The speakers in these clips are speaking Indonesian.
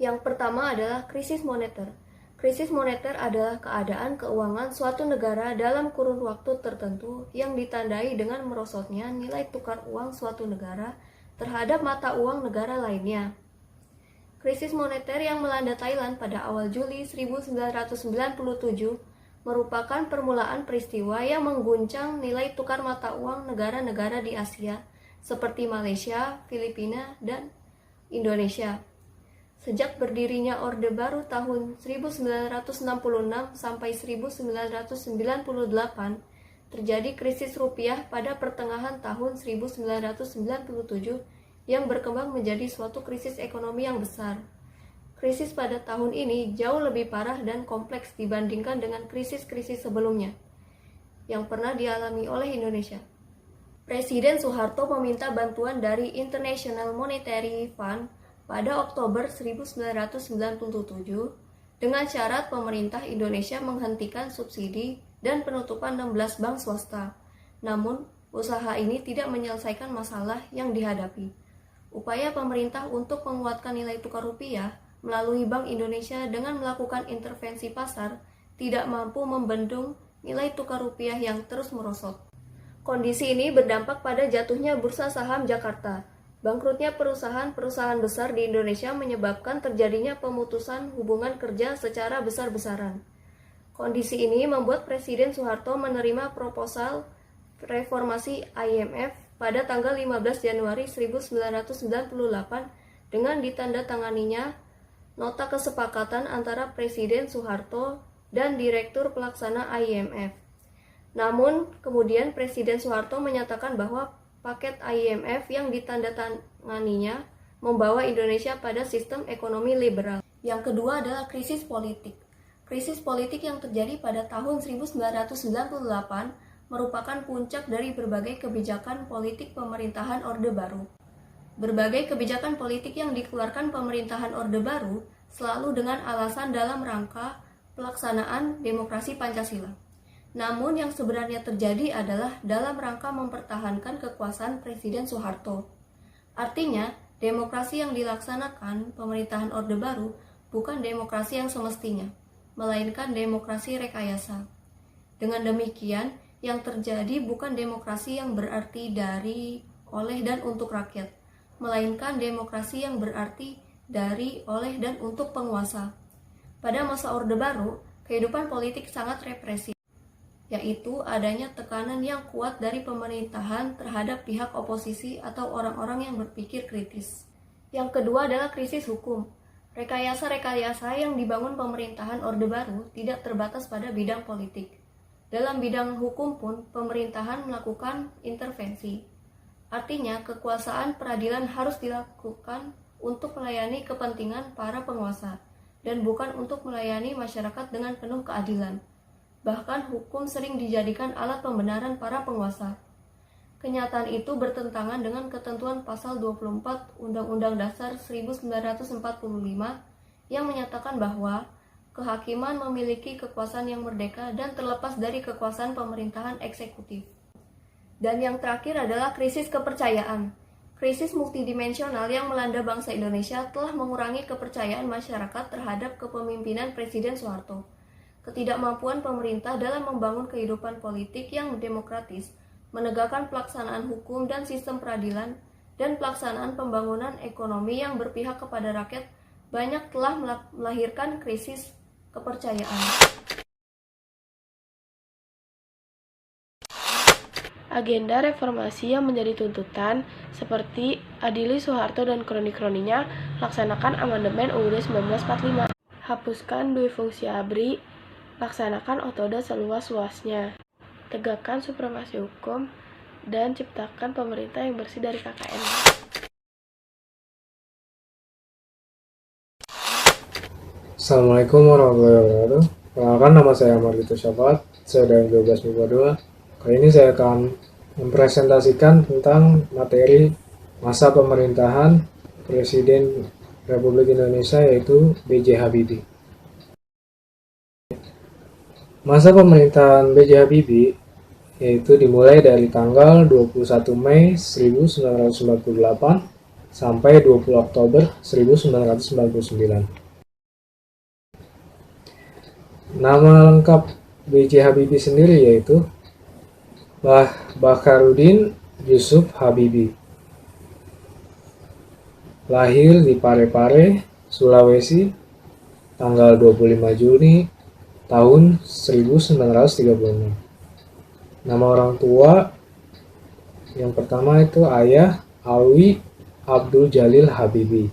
Yang pertama adalah krisis moneter. Krisis moneter adalah keadaan keuangan suatu negara dalam kurun waktu tertentu yang ditandai dengan merosotnya nilai tukar uang suatu negara terhadap mata uang negara lainnya. Krisis moneter yang melanda Thailand pada awal Juli 1997 merupakan permulaan peristiwa yang mengguncang nilai tukar mata uang negara-negara di Asia seperti Malaysia, Filipina, dan Indonesia. Sejak berdirinya Orde Baru tahun 1966 sampai 1998, terjadi krisis rupiah pada pertengahan tahun 1997 yang berkembang menjadi suatu krisis ekonomi yang besar. Krisis pada tahun ini jauh lebih parah dan kompleks dibandingkan dengan krisis-krisis sebelumnya yang pernah dialami oleh Indonesia. Presiden Soeharto meminta bantuan dari International Monetary Fund pada Oktober 1997 dengan syarat pemerintah Indonesia menghentikan subsidi dan penutupan 16 bank swasta. Namun, usaha ini tidak menyelesaikan masalah yang dihadapi. Upaya pemerintah untuk menguatkan nilai tukar rupiah melalui Bank Indonesia dengan melakukan intervensi pasar tidak mampu membendung nilai tukar rupiah yang terus merosot. Kondisi ini berdampak pada jatuhnya bursa saham Jakarta. Bangkrutnya perusahaan-perusahaan besar di Indonesia menyebabkan terjadinya pemutusan hubungan kerja secara besar-besaran. Kondisi ini membuat Presiden Soeharto menerima proposal reformasi IMF pada tanggal 15 Januari 1998 dengan ditandatanganinya nota kesepakatan antara Presiden Soeharto dan Direktur Pelaksana IMF. Namun, kemudian Presiden Soeharto menyatakan bahwa paket IMF yang ditandatanganinya membawa Indonesia pada sistem ekonomi liberal. Yang kedua adalah krisis politik. Krisis politik yang terjadi pada tahun 1998 merupakan puncak dari berbagai kebijakan politik pemerintahan Orde Baru. Berbagai kebijakan politik yang dikeluarkan pemerintahan Orde Baru selalu dengan alasan dalam rangka pelaksanaan demokrasi Pancasila. Namun yang sebenarnya terjadi adalah dalam rangka mempertahankan kekuasaan Presiden Soeharto. Artinya, demokrasi yang dilaksanakan pemerintahan Orde Baru bukan demokrasi yang semestinya, melainkan demokrasi rekayasa. Dengan demikian, yang terjadi bukan demokrasi yang berarti dari, oleh, dan untuk rakyat, melainkan demokrasi yang berarti dari, oleh, dan untuk penguasa. Pada masa Orde Baru, kehidupan politik sangat represif, yaitu adanya tekanan yang kuat dari pemerintahan terhadap pihak oposisi atau orang-orang yang berpikir kritis. Yang kedua adalah krisis hukum. Rekayasa-rekayasa yang dibangun pemerintahan Orde Baru tidak terbatas pada bidang politik. Dalam bidang hukum pun, pemerintahan melakukan intervensi. Artinya, kekuasaan peradilan harus dilakukan untuk melayani kepentingan para penguasa, dan bukan untuk melayani masyarakat dengan penuh keadilan. Bahkan hukum sering dijadikan alat pembenaran para penguasa. Kenyataan itu bertentangan dengan ketentuan pasal 24 Undang-Undang Dasar 1945 yang menyatakan bahwa kehakiman memiliki kekuasaan yang merdeka dan terlepas dari kekuasaan pemerintahan eksekutif. Dan yang terakhir adalah krisis kepercayaan. Krisis multidimensional yang melanda bangsa Indonesia telah mengurangi kepercayaan masyarakat terhadap kepemimpinan Presiden Soeharto. Ketidakmampuan pemerintah dalam membangun kehidupan politik yang demokratis, menegakkan pelaksanaan hukum dan sistem peradilan, dan pelaksanaan pembangunan ekonomi yang berpihak kepada rakyat banyak telah melahirkan krisis kepercayaan. Agenda reformasi yang menjadi tuntutan seperti adili Soeharto dan kroni-kroninya, laksanakan amandemen UUD 1945, hapuskan dui fungsi ABRI, laksanakan otoda seluas-luasnya, tegakkan supremasi hukum, dan ciptakan pemerintah yang bersih dari KKN. Assalamualaikum warahmatullahi wabarakatuh. Perkenalkan, nama saya Margito Syafaat, saya dari 12 MIPA 2. Kali ini saya akan mempresentasikan tentang materi masa pemerintahan Presiden Republik Indonesia, yaitu B.J. Habibie. Masa pemerintahan B.J. Habibie yaitu dimulai dari tanggal 21 Mei 1998 sampai 20 Oktober 1999. Nama lengkap B.J. Habibie sendiri yaitu Bacharuddin Yusuf Habibie. Lahir di Parepare, Sulawesi, tanggal 25 Juni tahun 1936. Nama orang tua yang pertama itu ayah Alwi Abdul Jalil Habibie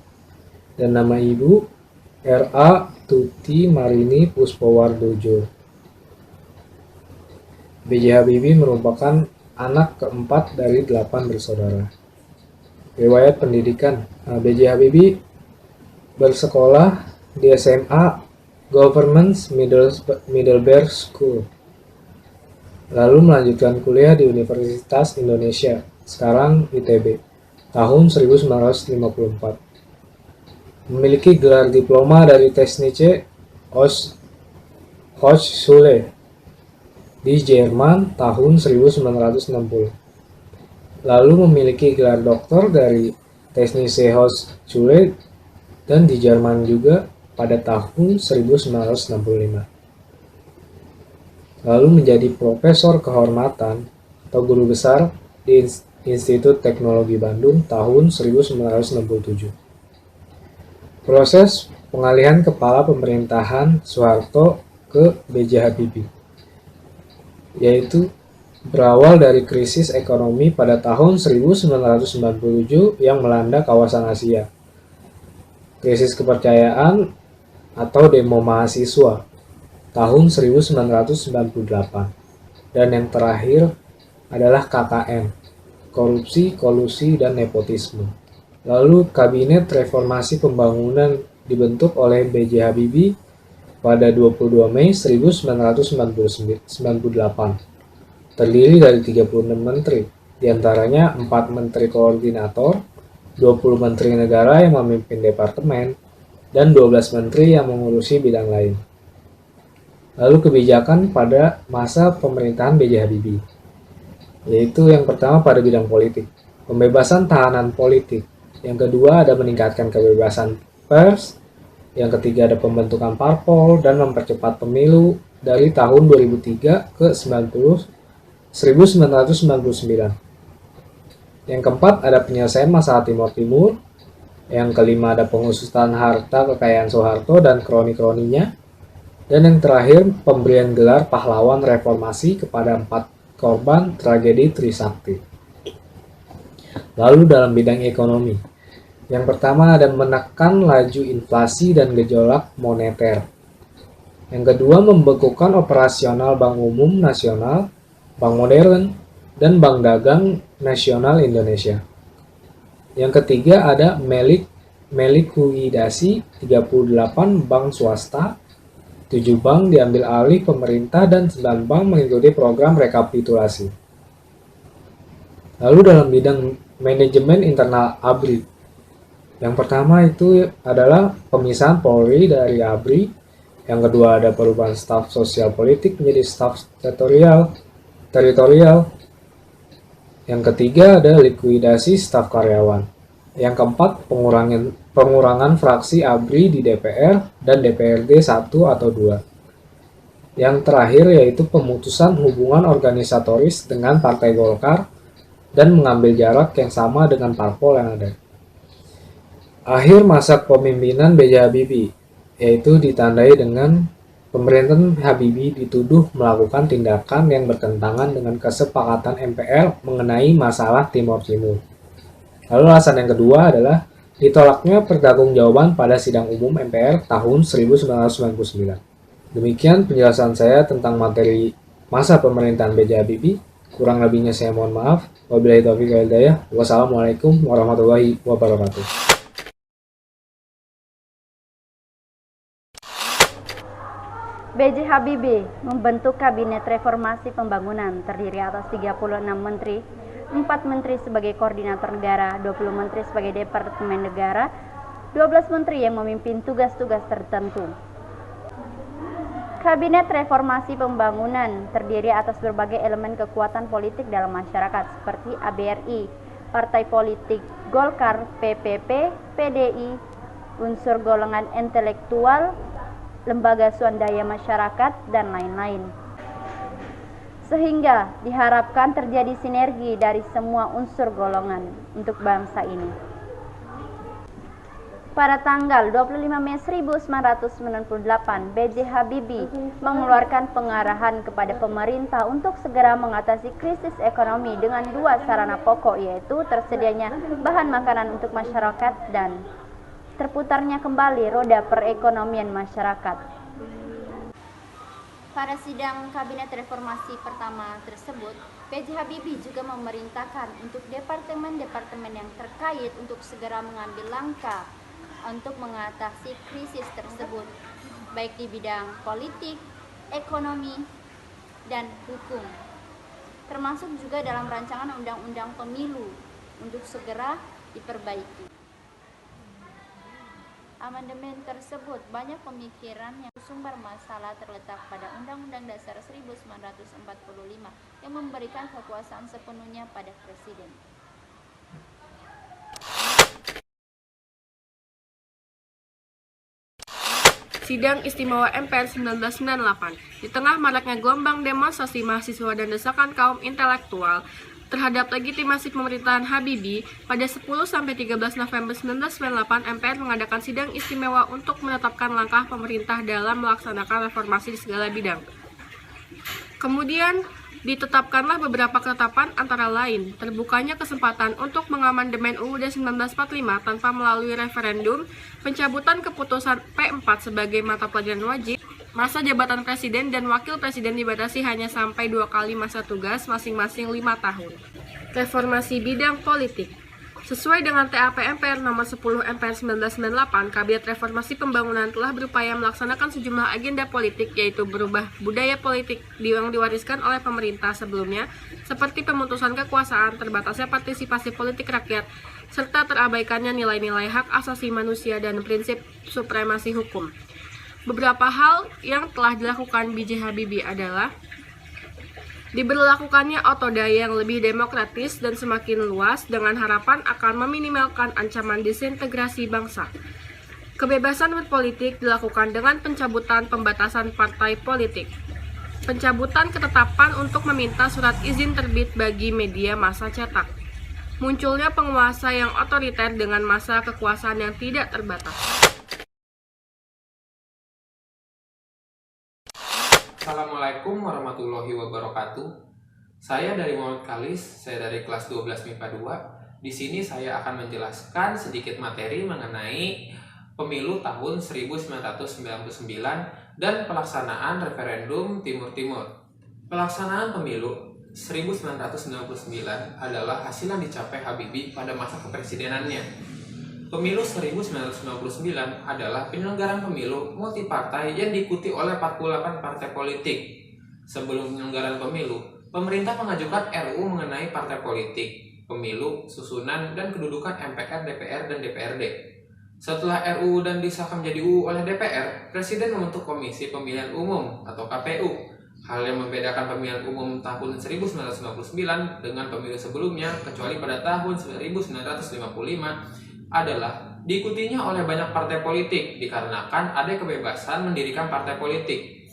dan nama ibu R.A. Tuti Marini Puspowardojo. B.J. Habibie merupakan anak keempat dari 8 bersaudara. Riwayat pendidikan, B.J. Habibie bersekolah di SMA Government Middlebury School, lalu melanjutkan kuliah di Universitas Indonesia, sekarang ITB, tahun 1954. Memiliki gelar diploma dari Technische Hochschule di Jerman tahun 1960. Lalu memiliki gelar doktor dari Technische Hochschule dan di Jerman juga pada tahun 1965. Lalu menjadi profesor kehormatan atau guru besar di Institut Teknologi Bandung tahun 1967. Proses pengalihan kepala pemerintahan Soeharto ke B.J. Habibie, yaitu berawal dari krisis ekonomi pada tahun 1997 yang melanda kawasan Asia, krisis kepercayaan atau demo mahasiswa tahun 1998, dan yang terakhir adalah KKN, korupsi, kolusi, dan nepotisme. Lalu Kabinet Reformasi Pembangunan dibentuk oleh B.J. Habibie pada 22 Mei 1998, terdiri dari 36 menteri, diantaranya 4 menteri koordinator, 20 menteri negara yang memimpin departemen, dan 12 menteri yang mengurusi bidang lain. Lalu kebijakan pada masa pemerintahan B.J. Habibie, yaitu yang pertama pada bidang politik, pembebasan tahanan politik. Yang kedua ada meningkatkan kebebasan pers. Yang ketiga ada pembentukan parpol dan mempercepat pemilu dari tahun 2003 ke 1999. Yang keempat ada penyelesaian masalah Timur Timur. Yang kelima ada pengusutan harta kekayaan Soeharto dan kroni-kroninya. Dan yang terakhir, pemberian gelar pahlawan reformasi kepada 4 korban tragedi Trisakti. Lalu dalam bidang ekonomi, yang pertama ada menekan laju inflasi dan gejolak moneter. Yang kedua, membekukan operasional Bank Umum Nasional, Bank Modern, dan Bank Dagang Nasional Indonesia. Yang ketiga ada melikuidasi 38 bank swasta, 7 bank diambil alih pemerintah, dan 9 bank mengikuti program rekapitulasi. Lalu dalam bidang manajemen internal ABRI, yang pertama itu adalah pemisahan Polri dari ABRI, yang kedua ada perubahan staf sosial politik menjadi staf teritorial, yang ketiga ada likuidasi staf karyawan, yang keempat pengurangan fraksi ABRI di DPR dan DPRD 1 atau 2. Yang terakhir yaitu pemutusan hubungan organisatoris dengan Partai Golkar dan mengambil jarak yang sama dengan parpol yang ada. Akhir masa kepemimpinan B.J. Habibie, yaitu ditandai dengan pemerintahan Habibie dituduh melakukan tindakan yang bertentangan dengan kesepakatan MPR mengenai masalah Timur Timur. Lalu alasan yang kedua adalah ditolaknya pertanggungjawaban pada sidang umum MPR tahun 1999. Demikian penjelasan saya tentang materi masa pemerintahan B.J. Habibie. Kurang lebihnya saya mohon maaf. Wabillahi taufiq wal hidayah. Wassalamualaikum warahmatullahi wabarakatuh. B.J. Habibie membentuk Kabinet Reformasi Pembangunan terdiri atas 36 menteri, 4 menteri sebagai koordinator negara, 20 menteri sebagai departemen negara, 12 menteri yang memimpin tugas-tugas tertentu. Kabinet Reformasi Pembangunan terdiri atas berbagai elemen kekuatan politik dalam masyarakat seperti ABRI, partai politik, Golkar, PPP, PDI, unsur golongan intelektual, lembaga swadaya masyarakat, dan lain-lain. Sehingga diharapkan terjadi sinergi dari semua unsur golongan untuk bangsa ini. Pada tanggal 25 Mei 1998, B.J. Habibie mengeluarkan pengarahan kepada pemerintah untuk segera mengatasi krisis ekonomi dengan dua sarana pokok, yaitu tersedianya bahan makanan untuk masyarakat dan terputarnya kembali roda perekonomian masyarakat. Pada sidang Kabinet Reformasi pertama tersebut, B.J. Habibie juga memerintahkan untuk departemen-departemen yang terkait untuk segera mengambil langkah untuk mengatasi krisis tersebut, baik di bidang politik, ekonomi, dan hukum, termasuk juga dalam rancangan undang-undang pemilu untuk segera diperbaiki. Amandemen tersebut banyak pemikiran yang sumber masalah terletak pada Undang-Undang Dasar 1945 yang memberikan kekuasaan sepenuhnya pada Presiden. Sidang Istimewa MPR 1998. Di tengah maraknya gelombang demonstrasi mahasiswa dan desakan kaum intelektual terhadap legitimasi pemerintahan Habibie, pada 10-13 November 1998 MPR mengadakan sidang istimewa untuk menetapkan langkah pemerintah dalam melaksanakan reformasi di segala bidang. Kemudian ditetapkanlah beberapa ketetapan, antara lain terbukanya kesempatan untuk mengamandemen UUD 1945 tanpa melalui referendum, pencabutan keputusan P4 sebagai mata pelajaran wajib, masa jabatan presiden dan wakil presiden dibatasi hanya sampai 2 kali masa tugas masing-masing 5 tahun. Reformasi bidang politik. Sesuai dengan TAP MPR nomor 10 MPR 1998, Kabinet Reformasi Pembangunan telah berupaya melaksanakan sejumlah agenda politik, yaitu berubah budaya politik yang diwariskan oleh pemerintah sebelumnya, seperti pemutusan kekuasaan, terbatasnya partisipasi politik rakyat, serta terabaikannya nilai-nilai hak asasi manusia dan prinsip supremasi hukum. Beberapa hal yang telah dilakukan B.J. Habibie adalah diberlakukannya otodaya yang lebih demokratis dan semakin luas dengan harapan akan meminimalkan ancaman disintegrasi bangsa. Kebebasan berpolitik dilakukan dengan pencabutan pembatasan partai politik. Pencabutan ketetapan untuk meminta surat izin terbit bagi media massa cetak. Munculnya penguasa yang otoriter dengan masa kekuasaan yang tidak terbatas. Assalamualaikum warahmatullahi wabarakatuh. Saya dari Muhammad Kalis, saya dari kelas 12 MIPA 2. Di sini saya akan menjelaskan sedikit materi mengenai pemilu tahun 1999 dan pelaksanaan referendum Timur Timur. Pelaksanaan pemilu 1999 adalah hasil yang dicapai Habibie pada masa kepresidenannya. Pemilu 1999 adalah penyelenggaraan pemilu multipartai yang diikuti oleh 48 partai politik. Sebelum penyelenggaraan pemilu, pemerintah mengajukan RUU mengenai partai politik, pemilu, susunan, dan kedudukan MPR, DPR, dan DPRD. Setelah RUU dan disahkan menjadi UU oleh DPR, Presiden membentuk Komisi Pemilihan Umum atau KPU. Hal yang membedakan pemilihan umum tahun 1999 dengan pemilu sebelumnya, kecuali pada tahun 1955, adalah diikutinya oleh banyak partai politik dikarenakan ada kebebasan mendirikan partai politik.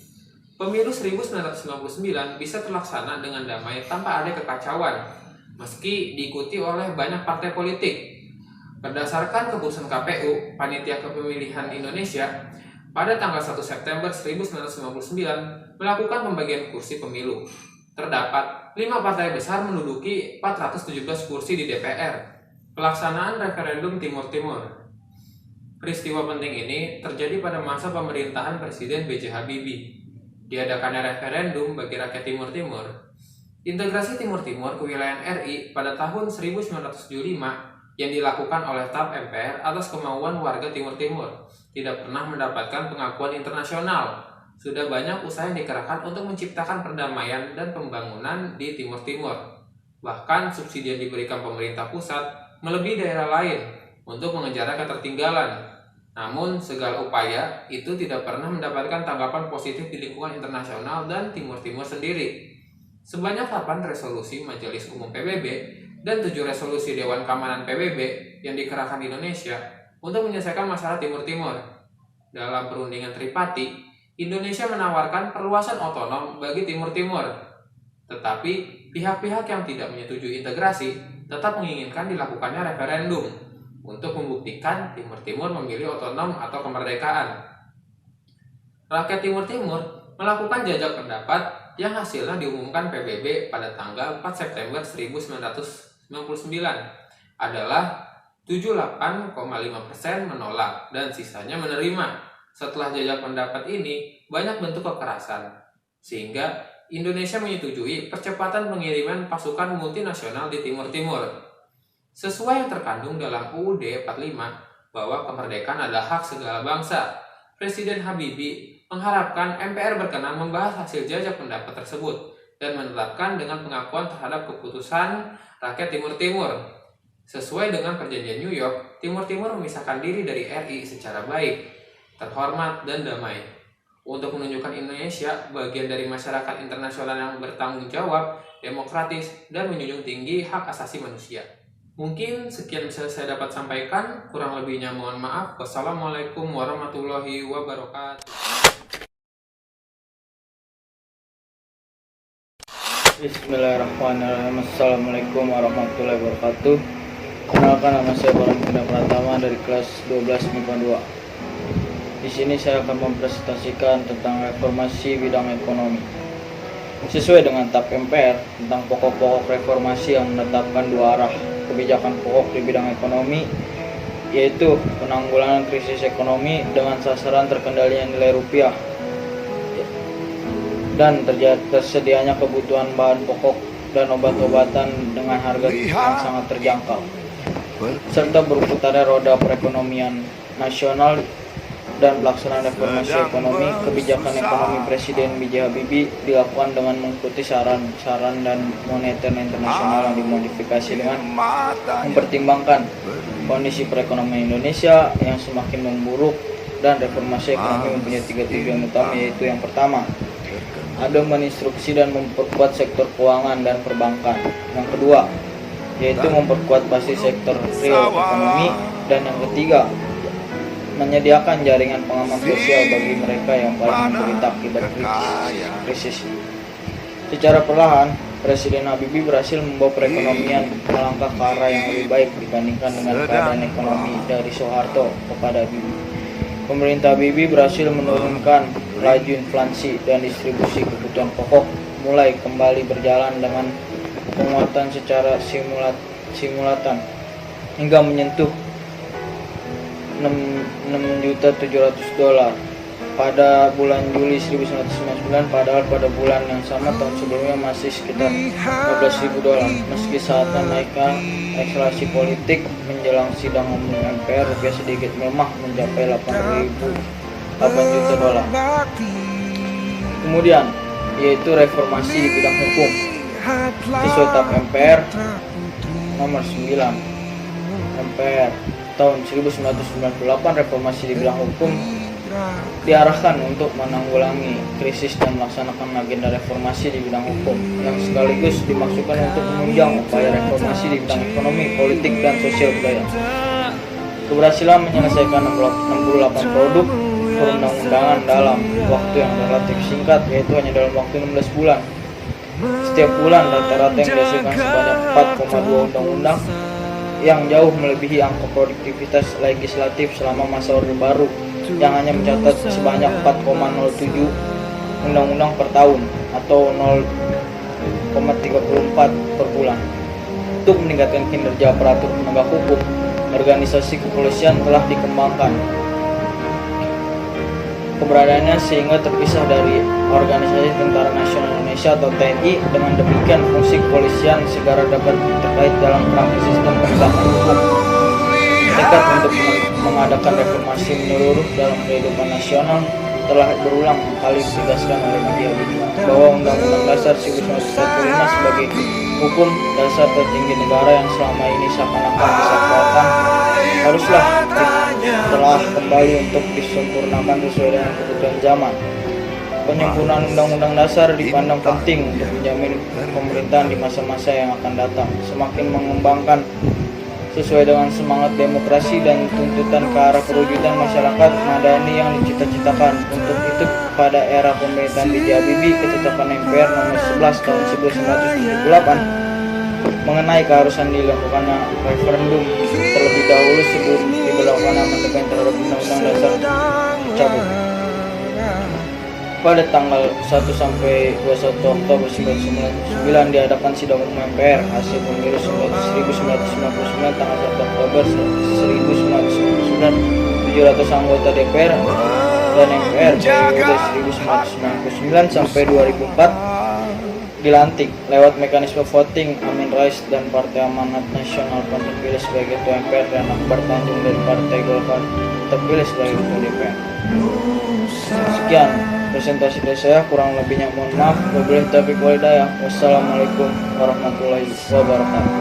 Pemilu 1999 bisa terlaksana dengan damai tanpa ada kekacauan, meski diikuti oleh banyak partai politik. Berdasarkan keputusan KPU, Panitia Kepemilihan Indonesia, pada tanggal 1 September 1999 melakukan pembagian kursi pemilu. Terdapat 5 partai besar menduduki 417 kursi di DPR. Pelaksanaan referendum Timur Timur. Peristiwa penting ini terjadi pada masa pemerintahan Presiden B.J. Habibie. Diadakannya referendum bagi rakyat Timur Timur. Integrasi Timur Timur ke wilayah RI pada tahun 1975 yang dilakukan oleh TAP MPR atas kemauan warga Timur Timur tidak pernah mendapatkan pengakuan internasional. Sudah banyak usaha yang dikerahkan untuk menciptakan perdamaian dan pembangunan di Timur Timur. Bahkan subsidi yang diberikan pemerintah pusat melebihi daerah lain untuk mengejar ketertinggalan. Namun, segala upaya itu tidak pernah mendapatkan tanggapan positif di lingkungan internasional dan Timur Timur sendiri. Sebanyak 8 resolusi Majelis Umum PBB dan 7 resolusi Dewan Keamanan PBB yang dikerahkan di Indonesia untuk menyelesaikan masalah Timur Timur. Dalam perundingan Tripati, Indonesia menawarkan perluasan otonom bagi Timur Timur. Tetapi pihak-pihak yang tidak menyetujui integrasi tetap menginginkan dilakukannya referendum untuk membuktikan Timur Timur memilih otonom atau kemerdekaan. Rakyat Timur Timur melakukan jajak pendapat yang hasilnya diumumkan PBB pada tanggal 4 September 1999 adalah 78,5% menolak dan sisanya menerima. Setelah jajak pendapat ini, banyak bentuk kekerasan, sehingga Indonesia menyetujui percepatan pengiriman pasukan multinasional di Timur Timur. Sesuai yang terkandung dalam UUD 45 bahwa kemerdekaan adalah hak segala bangsa, Presiden Habibie mengharapkan MPR berkenan membahas hasil jajak pendapat tersebut dan menetapkan dengan pengakuan terhadap keputusan rakyat Timur Timur. Sesuai dengan perjanjian New York, Timur Timur memisahkan diri dari RI secara baik, terhormat, dan damai. Untuk menunjukkan Indonesia bagian dari masyarakat internasional yang bertanggung jawab, demokratis, dan menjunjung tinggi hak asasi manusia. Mungkin sekian bisa saya dapat sampaikan, kurang lebihnya mohon maaf. Wassalamualaikum warahmatullahi wabarakatuh. Bismillahirrahmanirrahim. Assalamualaikum warahmatullahi wabarakatuh. Kenalkan, nama saya Baramudin Pratama dari kelas 12 MIPA 2. Di sini saya akan mempresentasikan tentang reformasi bidang ekonomi. Sesuai dengan TAP MPR tentang pokok-pokok reformasi yang menetapkan dua arah kebijakan pokok di bidang ekonomi, yaitu penanggulangan krisis ekonomi dengan sasaran terkendalinya nilai rupiah dan tersedianya kebutuhan bahan pokok dan obat-obatan dengan harga yang sangat terjangkau, serta berputarnya roda perekonomian nasional dan pelaksanaan reformasi ekonomi. Kebijakan ekonomi Presiden B.J. Habibie dilakukan dengan mengikuti saran-saran dan moneter internasional yang dimodifikasi dengan mempertimbangkan kondisi perekonomian Indonesia yang semakin memburuk, dan reformasi ekonomi mempunyai 3 tujuan utama, yaitu yang pertama, ada menginstruksi dan memperkuat sektor keuangan dan perbankan. Yang kedua, yaitu memperkuat basis sektor real ekonomi. Dan yang ketiga, menyediakan jaringan pengaman sosial bagi mereka yang paling menderita akibat krisis. Secara perlahan, Presiden Habibie berhasil membawa perekonomian melangkah ke arah yang lebih baik dibandingkan dengan keadaan ekonomi dari Soeharto kepada Habibie. Pemerintah Habibie berhasil menurunkan laju inflasi dan distribusi kebutuhan pokok mulai kembali berjalan dengan penguatan secara simultan hingga menyentuh $6.700.000 pada bulan Juli 1999, padahal pada bulan yang sama tahun sebelumnya masih sekitar $15.000. Meski saat naiknya eskalasi politik menjelang sidang umum MPR, rupiah sedikit melemah mencapai $8 juta. Kemudian, yaitu reformasi di bidang hukum. Sesuai TAP MPR nomor 9 MPR tahun 1998, reformasi di bidang hukum diarahkan untuk menanggulangi krisis dan melaksanakan agenda reformasi di bidang hukum yang sekaligus dimaksudkan untuk menunjang upaya reformasi di bidang ekonomi, politik, dan sosial budaya. Keberhasilan menyelesaikan 68 produk perundang-undangan dalam waktu yang relatif singkat, yaitu hanya dalam waktu 16 bulan. Setiap bulan rata-rata yang dihasilkan sebanyak 4,2 undang-undang, yang jauh melebihi angka produktivitas legislatif selama masa Orde Baru yang hanya mencatat sebanyak 4,07 undang-undang per tahun atau 0,34 per bulan. Untuk meningkatkan kinerja aparatur penegak hukum, organisasi kepolisian telah dikembangkan keberadaannya sehingga terpisah dari Organisasi Tentara Nasional Indonesia atau TNI. Dengan demikian, fungsi kepolisian segera dapat terkait dalam kerangka sistem penegakan hukum. Tekad untuk mengadakan reformasi menyeluruh dalam kehidupan nasional telah berulang kali ditegaskan oleh B.J. Habibie bahwa Undang-Undang Dasar 1945 sebagai hukum dasar tertinggi negara yang selama ini seakan-akan disatukan haruslah telah kembali untuk disempurnakan sesuai dengan kebutuhan zaman. Penyempurnaan Undang-Undang Dasar dipandang penting untuk menjamin pemerintahan di masa-masa yang akan datang. Semakin mengembangkan sesuai dengan semangat demokrasi dan tuntutan ke arah perwujudan masyarakat madani yang dicita-citakan. Untuk itu, pada era pemerintahan B.J. Habibie, ketetapan MPR nomor 11 tahun 1978 mengenai keharusan dilakukannya referendum terlebih dahulu sebelum diberlakukan amandemen terhadap Undang-Undang Dasar dicabut. Pada tanggal 1 sampai 21 Oktober 1999 diadakan sidang umum MPR hasil pemilu 1999 tanggal 1 Oktober 1999 700 anggota DPR dan MPR periode 1999 sampai 2004 dilantik lewat mekanisme voting. Amin Rais dan Partai Amanat Nasional pun terpilih sebagai Ketua MPR dan Akbar Tanjung dari Partai Golkar terpilih sebagai Ketua DPR. Sekian presentasi dari saya, kurang lebihnya mohon maaf. Wabillahi taufiq wal hidayah. Wassalamualaikum warahmatullahi wabarakatuh.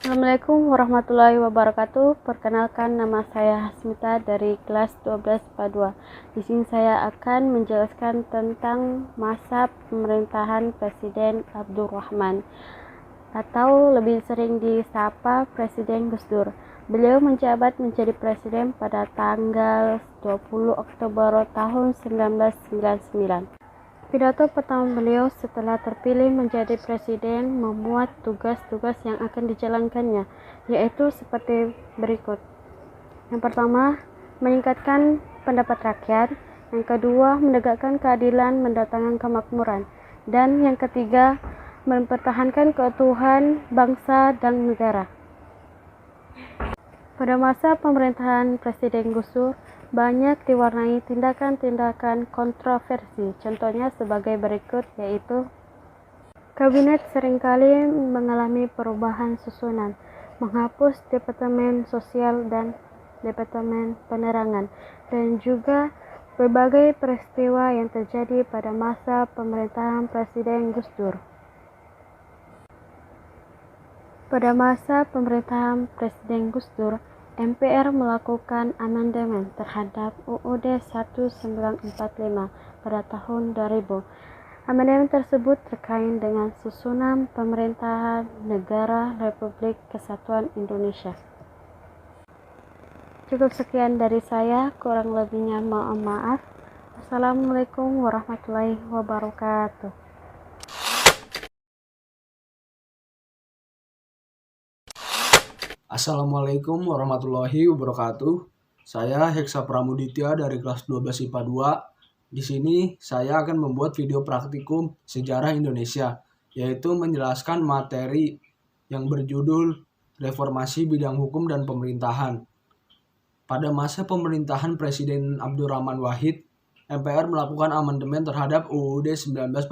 Assalamualaikum warahmatullahi wabarakatuh. Perkenalkan, nama saya Hasmita dari kelas 12 IPA 2. Di sini saya akan menjelaskan tentang masa pemerintahan Presiden Abdurrahman atau lebih sering disapa Presiden Gus Dur. Beliau menjabat menjadi presiden pada tanggal 20 Oktober tahun 1999. Pidato pertama beliau setelah terpilih menjadi presiden memuat tugas-tugas yang akan dijalankannya, yaitu seperti berikut. Yang pertama, meningkatkan pendapat rakyat. Yang kedua, menegakkan keadilan, mendatangkan kemakmuran. Dan yang ketiga, mempertahankan keutuhan bangsa dan negara. Pada masa pemerintahan Presiden Gus Dur, banyak diwarnai tindakan-tindakan kontroversi. Contohnya sebagai berikut, yaitu kabinet seringkali mengalami perubahan susunan, menghapus Departemen Sosial dan Departemen Penerangan, dan juga berbagai peristiwa yang terjadi pada masa pemerintahan Presiden Gus Dur. Pada masa pemerintahan Presiden Gus Dur, MPR melakukan amandemen terhadap UUD 1945 pada tahun 2000. Amandemen tersebut terkait dengan susunan pemerintahan Negara Republik Kesatuan Indonesia. Cukup sekian dari saya, kurang lebihnya mohon maaf. Assalamualaikum warahmatullahi wabarakatuh. Assalamualaikum warahmatullahi wabarakatuh. Saya Heksa Pramuditya dari kelas 12 IPA 2. Di sini saya akan membuat video praktikum sejarah Indonesia, yaitu menjelaskan materi yang berjudul Reformasi Bidang Hukum dan Pemerintahan. Pada masa pemerintahan Presiden Abdurrahman Wahid, MPR melakukan amandemen terhadap UUD 1945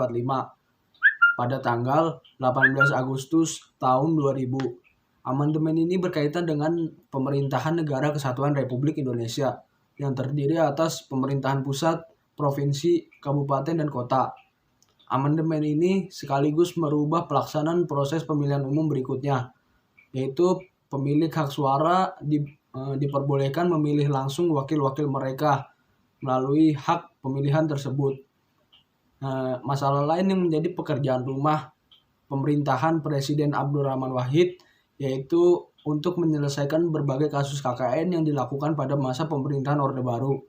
pada tanggal 18 Agustus tahun 2000. Amandemen ini berkaitan dengan pemerintahan Negara Kesatuan Republik Indonesia yang terdiri atas pemerintahan pusat, provinsi, kabupaten, dan kota. Amandemen ini sekaligus merubah pelaksanaan proses pemilihan umum berikutnya, yaitu pemilik hak suara diperbolehkan memilih langsung wakil-wakil mereka melalui hak pemilihan tersebut. Masalah lain yang menjadi pekerjaan rumah pemerintahan Presiden Abdurrahman Wahid yaitu untuk menyelesaikan berbagai kasus KKN yang dilakukan pada masa pemerintahan Orde Baru.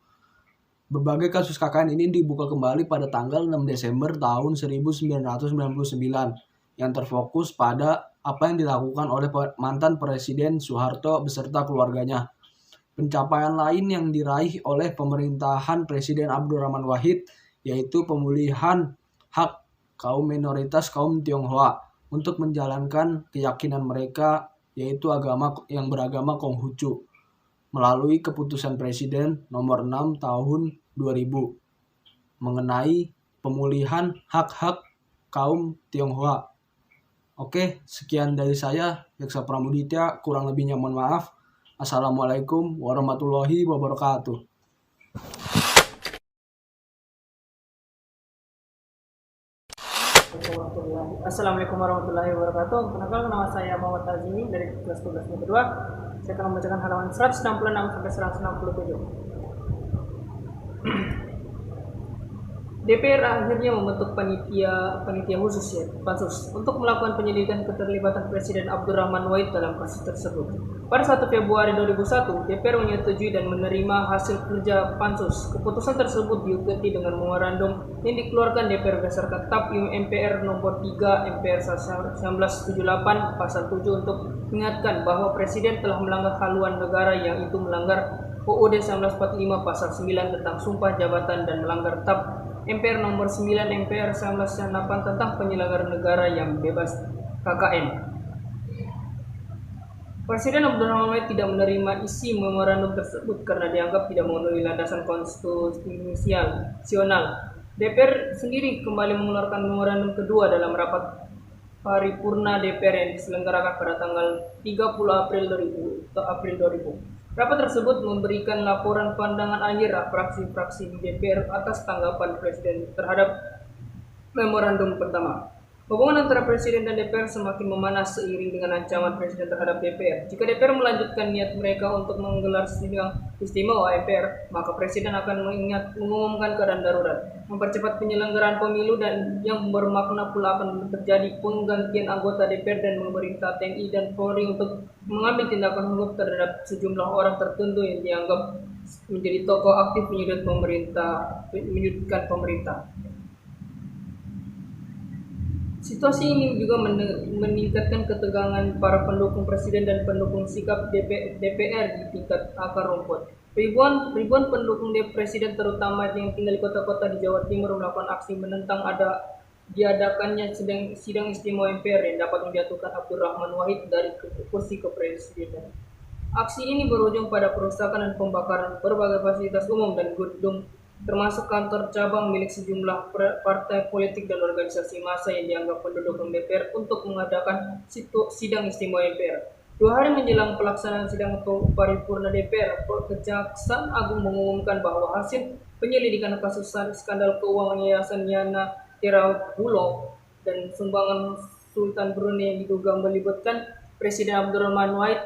Berbagai kasus KKN ini dibuka kembali pada tanggal 6 Desember tahun 1999 yang terfokus pada apa yang dilakukan oleh mantan Presiden Soeharto beserta keluarganya. Pencapaian lain yang diraih oleh pemerintahan Presiden Abdurrahman Wahid yaitu pemulihan hak kaum minoritas kaum Tionghoa untuk menjalankan keyakinan mereka yaitu agama yang beragama Konghucu melalui keputusan Presiden nomor 6 tahun 2000 mengenai pemulihan hak-hak kaum Tionghoa. Oke, sekian dari saya, Heksa Pramuditya, kurang lebihnya mohon maaf. Assalamualaikum warahmatullahi wabarakatuh. Assalamualaikum warahmatullahi wabarakatuh. Perkenalkan, nama saya Muhammad Azmi dari kelas 12 IPA 2. Saya akan membacakan halaman 166 sampai 167. DPR akhirnya membentuk panitia khusus ya, pansus, untuk melakukan penyelidikan keterlibatan Presiden Abdurrahman Wahid dalam kasus tersebut. Pada 1 Februari 2001, DPR menyetujui dan menerima hasil kerja pansus. Keputusan tersebut diikuti dengan memorandum yang dikeluarkan DPR berdasarkan TAP MPR nomor 3 MPR 1978 pasal 7 untuk mengingatkan bahwa Presiden telah melanggar haluan negara, yang itu melanggar UUD 1945 pasal 9 tentang sumpah jabatan dan melanggar TAP MPR nomor 9 MPR 1998 tentang penyelenggara negara yang bebas KKN. Presiden Abdurrahman Wahid tidak menerima isi memorandum tersebut karena dianggap tidak memenuhi landasan konstitusional. DPR sendiri kembali mengeluarkan memorandum kedua dalam rapat paripurna DPR yang diselenggarakan pada tanggal 30 April 2000. Rapat tersebut memberikan laporan pandangan akhir fraksi-fraksi di DPR atas tanggapan Presiden terhadap memorandum pertama. Hubungan antara Presiden dan DPR semakin memanas seiring dengan ancaman Presiden terhadap DPR. Jika DPR melanjutkan niat mereka untuk menggelar sidang istimewa MPR, maka Presiden akan mengumumkan keadaan darurat, mempercepat penyelenggaraan pemilu, dan yang bermakna pula akan terjadi penggantian anggota DPR dan memerintah TNI dan Polri untuk mengambil tindakan hukum terhadap sejumlah orang tertentu yang dianggap menjadi tokoh aktif menyudutkan pemerintah. Situasi ini juga meningkatkan ketegangan para pendukung Presiden dan pendukung sikap DPR di tingkat akar rumput. Ribuan pendukung Presiden, terutama yang tinggal di kota-kota di Jawa Timur, melakukan aksi menentang diadakannya sidang istimewa MPR yang dapat menjatuhkan Abdurrahman Wahid dari kursi kepresidenan. Aksi ini berujung pada perusakan dan pembakaran berbagai fasilitas umum dan gedung, termasuk kantor cabang milik sejumlah partai politik dan organisasi massa yang dianggap pendukung DPR untuk mengadakan sidang istimewa MPR. 2 hari menjelang pelaksanaan sidang paripurna DPR, Kejaksaan Agung mengumumkan bahwa hasil penyelidikan kasus skandal keuangan Yayasan Yana Tera Bulog dan sumbangan Sultan Brunei yang diduga melibatkan Presiden Abdurrahman Wahid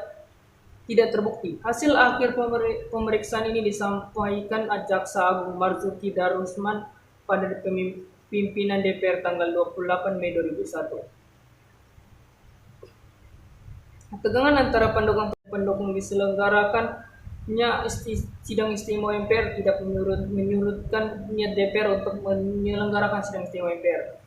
tidak terbukti. Hasil akhir pemeriksaan ini disampaikan Jaksa Agung Marzuki Darusman pada pimpinan DPR tanggal 28 Mei 2001. Ketegangan antara pendukung diselenggarakannya sidang istimewa MPR tidak menyurutkan niat DPR untuk menyelenggarakan sidang istimewa MPR.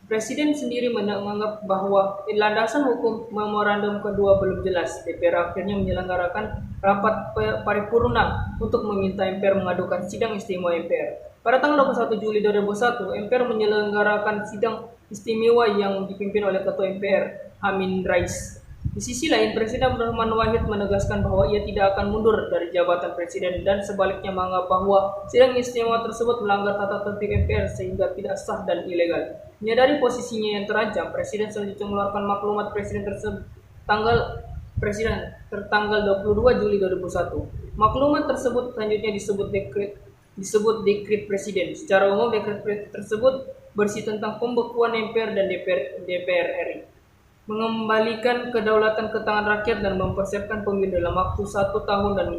Presiden sendiri menganggap bahwa landasan hukum memorandum kedua belum jelas. DPR akhirnya menyelenggarakan rapat paripurna untuk meminta MPR mengadukan sidang istimewa MPR. Pada tanggal 21 Juli 2001, MPR menyelenggarakan sidang istimewa yang dipimpin oleh Ketua MPR, Amin Rais. Di sisi lain, Presiden Abdurrahman Wahid menegaskan bahwa ia tidak akan mundur dari jabatan Presiden dan sebaliknya menganggap bahwa sidang istimewa tersebut melanggar tata tertib MPR sehingga tidak sah dan ilegal. Menyadari posisinya yang terancam, Presiden selanjutnya mengeluarkan maklumat Presiden tertanggal 22 Juli 2001. Maklumat tersebut selanjutnya disebut dekret Presiden. Secara umum, dekret tersebut bersih tentang pembekuan MPR dan DPR RI, mengembalikan kedaulatan ke tangan rakyat dan mempersiapkan pemilu dalam waktu 1 tahun dan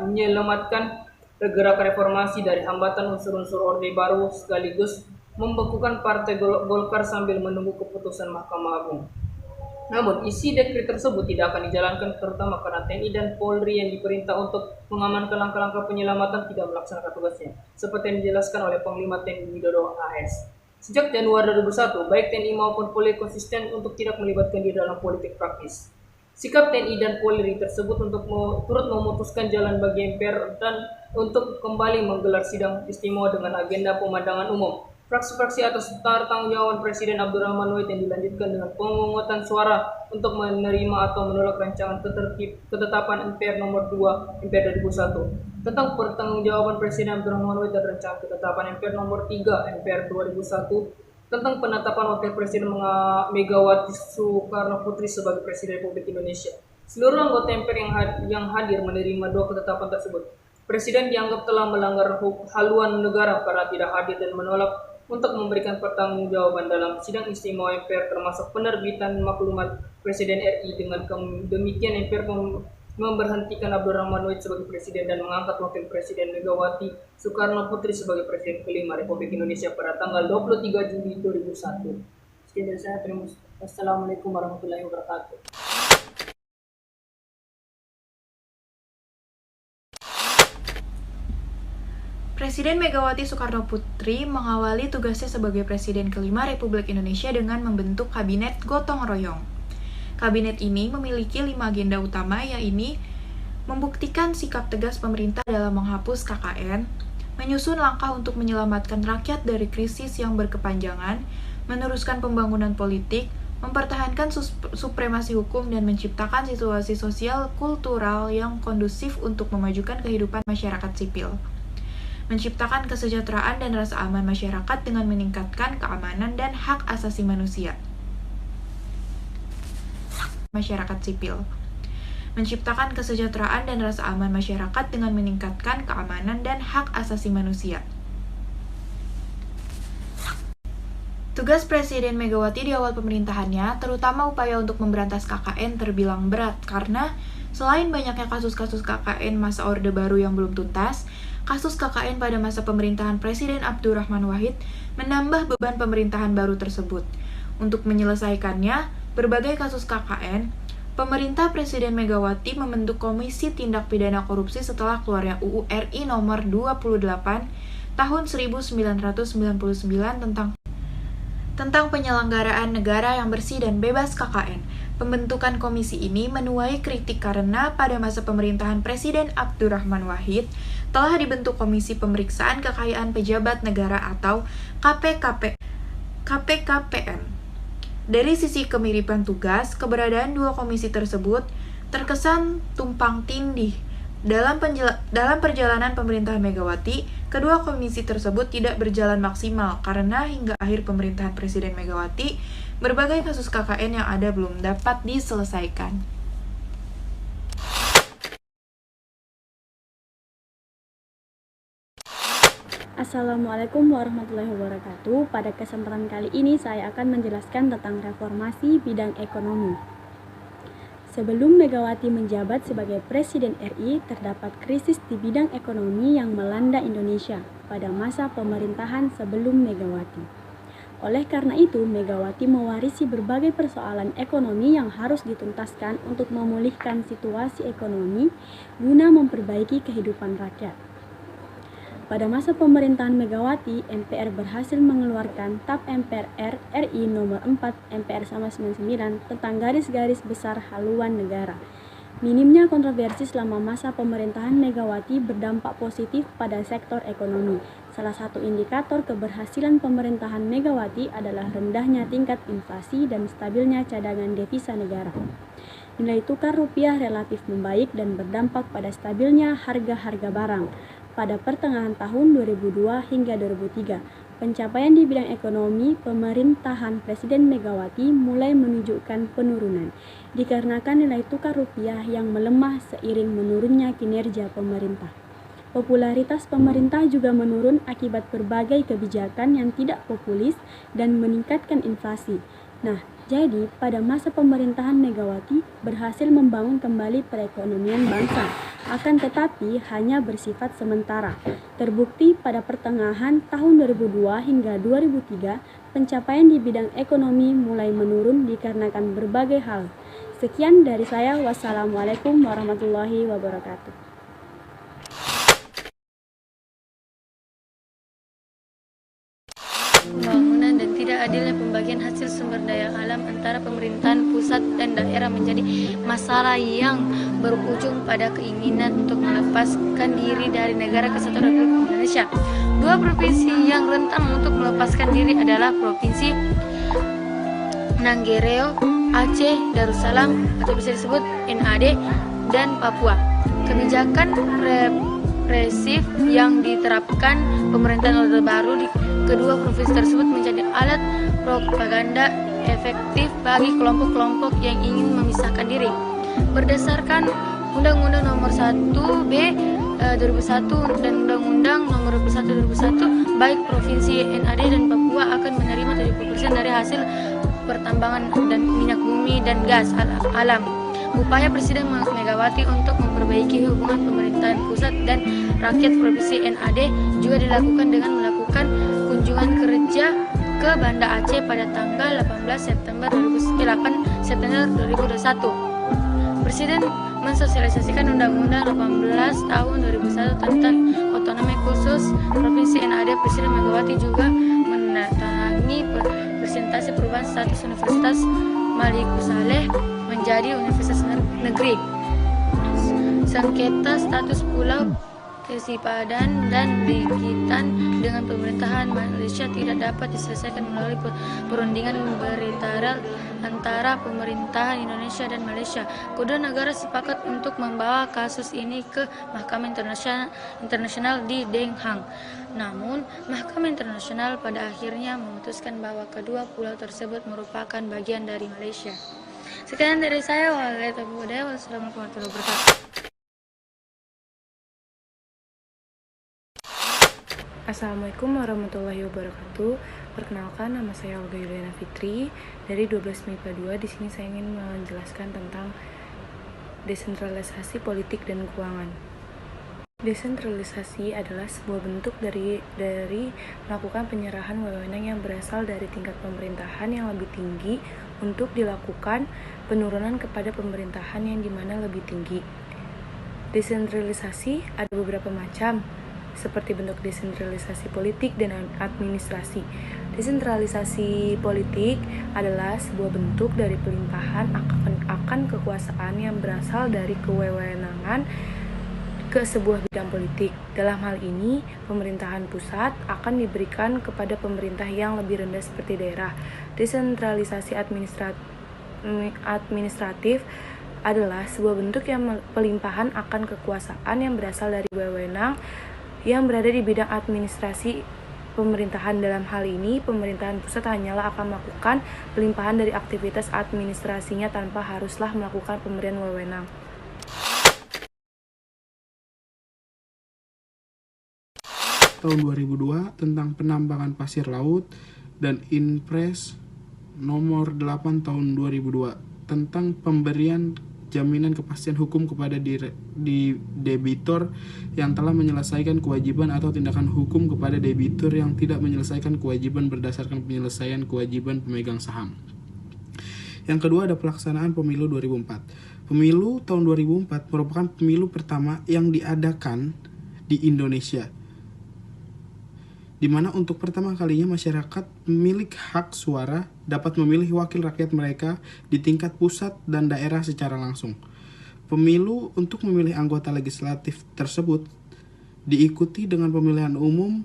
menyelamatkan gerakan reformasi dari hambatan unsur-unsur Orde Baru sekaligus membekukan Partai Golkar sambil menunggu keputusan Mahkamah Agung. Namun, isi dekret tersebut tidak akan dijalankan terutama karena TNI dan Polri yang diperintah untuk mengamankan langkah-langkah penyelamatan tidak melaksanakan tugasnya, seperti yang dijelaskan oleh Panglima TNI Widodo AS. Sejak Januari 2001, baik TNI maupun Polri konsisten untuk tidak melibatkan diri dalam politik praktis. Sikap TNI dan Polri tersebut untuk turut memutuskan jalan bagi MPR dan untuk kembali menggelar sidang istimewa dengan agenda pemandangan umum. Fraksi-fraksi atas tanggung-jawaban Presiden Abdurrahman Wahid yang dilanjutkan dengan pemungutan suara untuk menerima atau menolak rancangan ketetapan MPR nomor 2 MPR 2001 tentang pertanggungjawaban Presiden Abdurrahman Wahid dan rancangan ketetapan MPR nomor 3 MPR 2001 tentang penetapan Wakil Presiden Megawati Soekarno Putri sebagai Presiden Republik Indonesia. Seluruh anggota MPR yang hadir menerima 2 ketetapan tersebut. Presiden dianggap telah melanggar haluan negara karena tidak hadir dan menolak untuk memberikan pertanggungjawaban dalam sidang istimewa MPR termasuk penerbitan maklumat Presiden RI. Dengan demikian MPR memberhentikan Abdurrahman Wahid sebagai presiden dan mengangkat wakil presiden Megawati Soekarno Putri sebagai presiden kelima Republik Indonesia pada tanggal 23 Juli 2001. Sekian dari saya, terima kasih. Wassalamualaikum warahmatullahi wabarakatuh. Presiden Megawati Soekarno Putri mengawali tugasnya sebagai Presiden kelima Republik Indonesia dengan membentuk Kabinet Gotong Royong. Kabinet ini memiliki 5 agenda utama, yaitu membuktikan sikap tegas pemerintah dalam menghapus KKN, menyusun langkah untuk menyelamatkan rakyat dari krisis yang berkepanjangan, meneruskan pembangunan politik, mempertahankan supremasi hukum, dan menciptakan situasi sosial kultural yang kondusif untuk memajukan kehidupan masyarakat sipil. Menciptakan kesejahteraan dan rasa aman masyarakat dengan meningkatkan keamanan dan hak asasi manusia. Masyarakat sipil. Menciptakan kesejahteraan dan rasa aman masyarakat dengan meningkatkan keamanan dan hak asasi manusia. Tugas Presiden Megawati di awal pemerintahannya, terutama upaya untuk memberantas KKN terbilang berat karena selain banyaknya kasus-kasus KKN masa Orde Baru yang belum tuntas, kasus KKN pada masa pemerintahan Presiden Abdurrahman Wahid menambah beban pemerintahan baru tersebut. Untuk menyelesaikannya, berbagai kasus KKN, pemerintah Presiden Megawati membentuk Komisi Tindak Pidana Korupsi setelah keluarnya UU RI nomor 28 tahun 1999 tentang penyelenggaraan negara yang bersih dan bebas KKN. Pembentukan komisi ini menuai kritik karena pada masa pemerintahan Presiden Abdurrahman Wahid telah dibentuk Komisi Pemeriksaan Kekayaan Pejabat Negara atau KPKPN. Dari sisi kemiripan tugas, keberadaan dua komisi tersebut terkesan tumpang tindih. Dalam perjalanan pemerintahan Megawati, kedua komisi tersebut tidak berjalan maksimal karena hingga akhir pemerintahan Presiden Megawati, berbagai kasus KKN yang ada belum dapat diselesaikan. Assalamualaikum warahmatullahi wabarakatuh. Pada kesempatan kali ini saya akan menjelaskan tentang reformasi bidang ekonomi. Sebelum Megawati menjabat sebagai Presiden RI, terdapat krisis di bidang ekonomi yang melanda Indonesia pada masa pemerintahan sebelum Megawati. Oleh karena itu, Megawati mewarisi berbagai persoalan ekonomi yang harus dituntaskan untuk memulihkan situasi ekonomi guna memperbaiki kehidupan rakyat. Pada masa pemerintahan Megawati, MPR berhasil mengeluarkan TAP MPR RI nomor 4 MPR sama 99 tentang garis-garis besar haluan negara. Minimnya kontroversi selama masa pemerintahan Megawati berdampak positif pada sektor ekonomi. Salah satu indikator keberhasilan pemerintahan Megawati adalah rendahnya tingkat inflasi dan stabilnya cadangan devisa negara. Nilai tukar rupiah relatif membaik dan berdampak pada stabilnya harga-harga barang. Pada pertengahan tahun 2002 hingga 2003, pencapaian di bidang ekonomi pemerintahan Presiden Megawati mulai menunjukkan penurunan, dikarenakan nilai tukar rupiah yang melemah seiring menurunnya kinerja pemerintah. Popularitas pemerintah juga menurun akibat berbagai kebijakan yang tidak populis dan meningkatkan inflasi. Nah, jadi pada masa pemerintahan Megawati berhasil membangun kembali perekonomian bangsa, akan tetapi hanya bersifat sementara. Terbukti pada pertengahan tahun 2002 hingga 2003, pencapaian di bidang ekonomi mulai menurun dikarenakan berbagai hal. Sekian dari saya, wassalamualaikum warahmatullahi wabarakatuh. Pembangunan dan tidak adilnya pembagian hasil sumber daya alam antara pemerintahan pusat dan daerah menjadi masalah yang berujung pada keinginan untuk melepaskan diri dari negara kesatuan Republik Indonesia. Dua provinsi yang rentan untuk melepaskan diri adalah Provinsi Nanggireo, Aceh, Darussalam atau bisa disebut NAD, dan Papua. Kebijakan represif yang diterapkan pemerintahan Orde Baru di kedua provinsi tersebut menjadi alat propaganda efektif bagi kelompok-kelompok yang ingin memisahkan diri. Berdasarkan Undang-Undang Nomor 1B 2001 dan Undang-Undang Nomor 21 2001, baik Provinsi NAD dan Papua akan menerima 70% dari hasil pertambangan dan minyak bumi dan gas alam. upaya Presiden Megawati untuk memperbaiki hubungan pemerintahan pusat dan rakyat Provinsi NAD juga dilakukan dengan melakukan kunjungan kerja ke Banda Aceh pada tanggal 18 September 2021. Presiden mensosialisasikan Undang-Undang 18 tahun 2001 tentang otonomi khusus Provinsi NAD. Presiden Megawati juga menandatangani presentasi perubahan status Universitas Malikussaleh menjadi Universitas Negeri. Sengketa status pulau Kesipadan dan Bikitan dengan pemerintahan Malaysia tidak dapat diselesaikan melalui perundingan bilateral antara pemerintahan Indonesia dan Malaysia. Kedua negara sepakat untuk membawa kasus ini ke Mahkamah Internasional di Den Haag. Namun, Mahkamah Internasional pada akhirnya memutuskan bahwa kedua pulau tersebut merupakan bagian dari Malaysia. Sekian dari saya. Wassalamualaikum warahmatullahi wabarakatuh. Assalamualaikum warahmatullahi wabarakatuh. Perkenalkan, nama saya Olga Yuliana Fitri dari 12 MIPA 2. Di sini saya ingin menjelaskan tentang desentralisasi politik dan keuangan. Desentralisasi adalah sebuah bentuk dari melakukan penyerahan wewenang yang berasal dari tingkat pemerintahan yang lebih tinggi untuk dilakukan penurunan kepada pemerintahan yang dimana lebih tinggi. Desentralisasi ada beberapa macam, seperti bentuk desentralisasi politik dan administrasi. Desentralisasi politik adalah sebuah bentuk dari pelimpahan akan kekuasaan yang berasal dari kewenangan ke sebuah bidang politik. Dalam hal ini, pemerintahan pusat akan diberikan kepada pemerintah yang lebih rendah seperti daerah. Desentralisasi administratif adalah sebuah bentuk yang pelimpahan akan kekuasaan yang berasal dari wewenang yang berada di bidang administrasi pemerintahan. Dalam hal ini, pemerintahan pusat hanyalah akan melakukan pelimpahan dari aktivitas administrasinya tanpa haruslah melakukan pemberian wewenang. Tahun 2002 tentang penambangan pasir laut dan Inpres nomor 8 tahun 2002 tentang pemberian jaminan kepastian hukum kepada debitur yang telah menyelesaikan kewajiban atau tindakan hukum kepada debitur yang tidak menyelesaikan kewajiban berdasarkan penyelesaian kewajiban pemegang saham. Yang kedua ada pelaksanaan pemilu 2004. Pemilu tahun 2004 merupakan pemilu pertama yang diadakan di Indonesia, di mana untuk pertama kalinya masyarakat pemilik hak suara dapat memilih wakil rakyat mereka di tingkat pusat dan daerah secara langsung. Pemilu untuk memilih anggota legislatif tersebut diikuti dengan pemilihan umum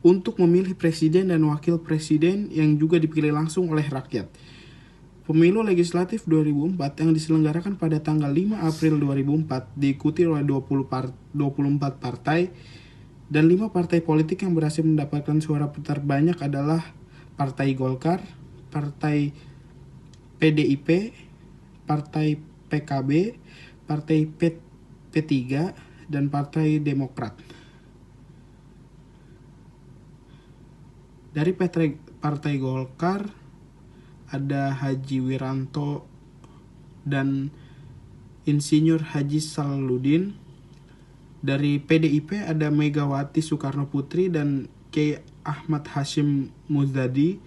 untuk memilih presiden dan wakil presiden yang juga dipilih langsung oleh rakyat. Pemilu legislatif 2004 yang diselenggarakan pada tanggal 5 April 2004 diikuti oleh 24 partai dan 5 partai politik yang berhasil mendapatkan suara terbanyak adalah Partai Golkar, Partai PDIP, Partai PKB, Partai P3, dan Partai Demokrat. Dari Partai Golkar ada Haji Wiranto dan Insinyur Haji Salahuddin. Dari PDIP ada Megawati Soekarno Putri dan K. Ahmad Hashim Muzadi.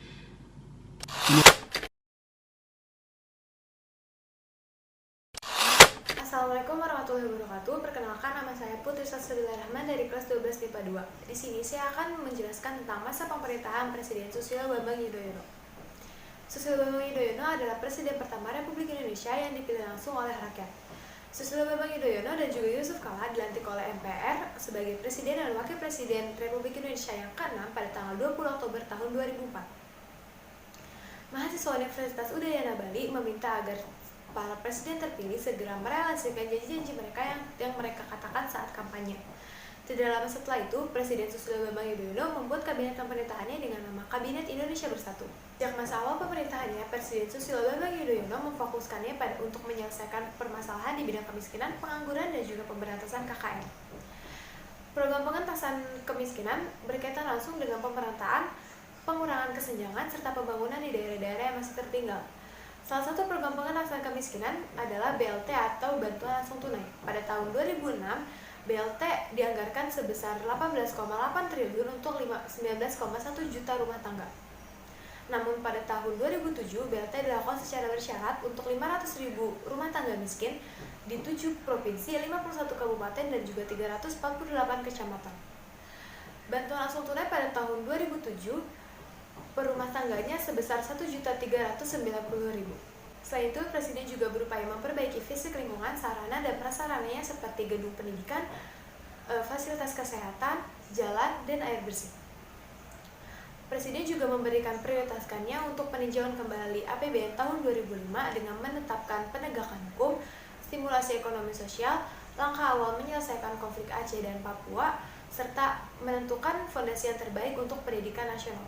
Assalamualaikum warahmatullahi wabarakatuh. Perkenalkan, nama saya Putri Sasrila Rahman dari kelas 12 MIPA 2. Di sini saya akan menjelaskan tentang masa pemerintahan Presiden Susilo Bambang Yudhoyono. Susilo Bambang Yudhoyono adalah presiden pertama Republik Indonesia yang dipilih langsung oleh rakyat. Susilo Bambang Yudhoyono dan juga Yusuf Kala dilantik oleh MPR sebagai Presiden dan Wakil Presiden Republik Indonesia yang ke-6 pada tanggal 20 Oktober tahun 2004. Mahasiswa Universitas Udayana Bali meminta agar para presiden terpilih segera merealisasikan janji-janji mereka yang mereka katakan saat kampanye. Tidak lama setelah itu, Presiden Susilo Bambang Yudhoyono membuat kabinet pemerintahannya dengan nama Kabinet Indonesia Bersatu. Sejak masa awal pemerintahannya, Presiden Susilo Bambang Yudhoyono memfokuskannya untuk menyelesaikan permasalahan di bidang kemiskinan, pengangguran, dan juga pemberantasan KKN. Program pengentasan kemiskinan berkaitan langsung dengan pemerataan, pengurangan kesenjangan, serta pembangunan di daerah-daerah yang masih tertinggal. Salah satu program pengentasan kemiskinan adalah BLT atau Bantuan Langsung Tunai. Pada tahun 2006, BLT dianggarkan sebesar 18,8 triliun untuk 19,1 juta rumah tangga. Namun pada tahun 2007, BLT dilakukan secara bersyarat untuk 500.000 rumah tangga miskin di 7 provinsi, 51 kabupaten, dan juga 348 kecamatan. Bantuan langsung tunai pada tahun 2007 per rumah tangganya sebesar 1.390.000. Selain itu, Presiden juga berupaya memperbaiki fisik lingkungan, sarana dan prasarananya seperti gedung pendidikan, fasilitas kesehatan, jalan, dan air bersih. Presiden juga memberikan prioritaskannya untuk peninjauan kembali APBN tahun 2005 dengan menetapkan penegakan hukum, stimulasi ekonomi sosial, langkah awal menyelesaikan konflik Aceh dan Papua, serta menentukan fondasi yang terbaik untuk pendidikan nasional.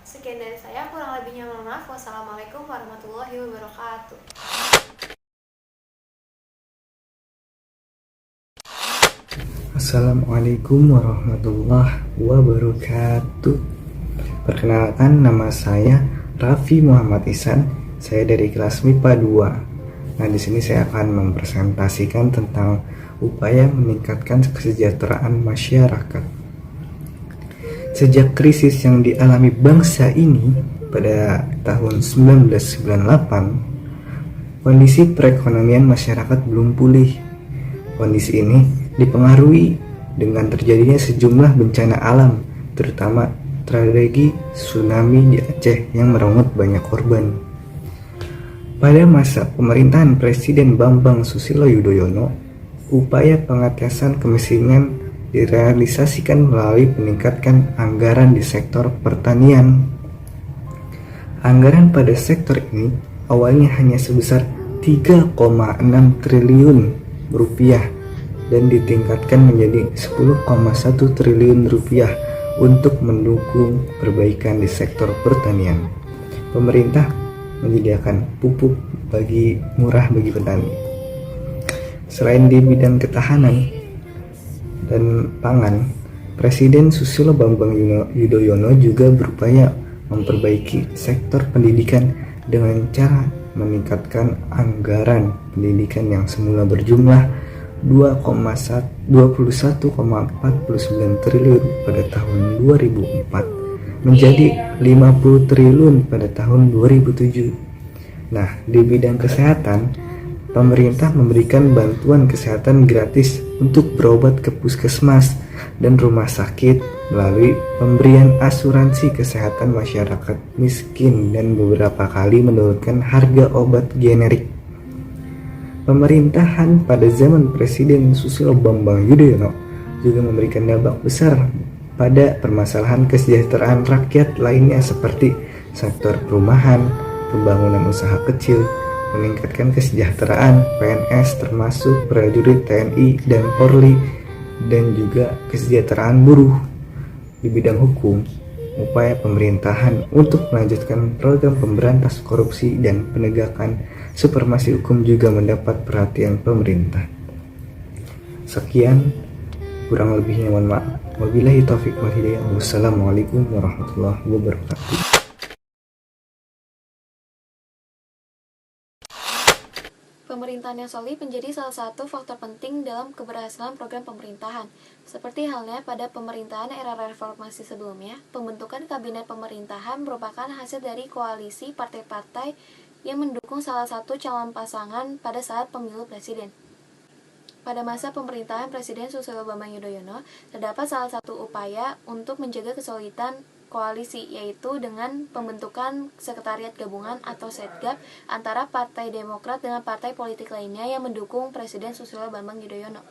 Sekian dari saya, kurang lebihnya mohon maaf. Wassalamualaikum warahmatullahi wabarakatuh. Assalamualaikum warahmatullahi wabarakatuh. Perkenalkan, nama saya Raffi Muhammad Ihsan. Saya dari kelas MIPA 2. Nah, di sini saya akan mempresentasikan tentang upaya meningkatkan kesejahteraan masyarakat. Sejak krisis yang dialami bangsa ini pada tahun 1998, kondisi perekonomian masyarakat belum pulih. Kondisi ini dipengaruhi dengan terjadinya sejumlah bencana alam, terutama tragedi tsunami di Aceh yang merenggut banyak korban. Pada masa pemerintahan Presiden Bambang Susilo Yudhoyono, upaya pengatasan kemiskinan direalisasikan melalui peningkatan anggaran di sektor pertanian. Anggaran pada sektor ini awalnya hanya sebesar 3,6 triliun rupiah dan ditingkatkan menjadi 10,1 triliun rupiah untuk mendukung perbaikan di sektor pertanian. Pemerintah menyediakan pupuk murah bagi petani. Selain di bidang ketahanan dan pangan, Presiden Susilo Bambang Yudhoyono juga berupaya memperbaiki sektor pendidikan dengan cara meningkatkan anggaran pendidikan yang semula berjumlah 21,49 triliun pada tahun 2004 menjadi 50 triliun pada tahun 2007. Nah, di bidang kesehatan, pemerintah memberikan bantuan kesehatan gratis untuk berobat ke puskesmas dan rumah sakit melalui pemberian asuransi kesehatan masyarakat miskin dan beberapa kali menurunkan harga obat generik. Pemerintahan pada zaman Presiden Susilo Bambang Yudhoyono juga memberikan dampak besar pada permasalahan kesejahteraan rakyat lainnya seperti sektor perumahan, pembangunan usaha kecil, meningkatkan kesejahteraan PNS termasuk prajurit TNI dan Polri, dan juga kesejahteraan buruh. Di bidang hukum, upaya pemerintahan untuk melanjutkan program pemberantas korupsi dan penegakan supremasi hukum juga mendapat perhatian pemerintah. Sekian, kurang lebihnya mohon maaf. Wabillahi taufiq wal hidayah. Wassalamualaikum warahmatullahi wabarakatuh. Pemerintahan yang solid menjadi salah satu faktor penting dalam keberhasilan program pemerintahan. Seperti halnya pada pemerintahan era reformasi sebelumnya, pembentukan kabinet pemerintahan merupakan hasil dari koalisi partai-partai yang mendukung salah satu calon pasangan pada saat pemilu presiden. Pada masa pemerintahan Presiden Susilo Bambang Yudhoyono, terdapat salah satu upaya untuk menjaga kesolidan koalisi, yaitu dengan pembentukan sekretariat gabungan atau Setgab antara Partai Demokrat dengan partai politik lainnya yang mendukung Presiden Susilo Bambang Yudhoyono.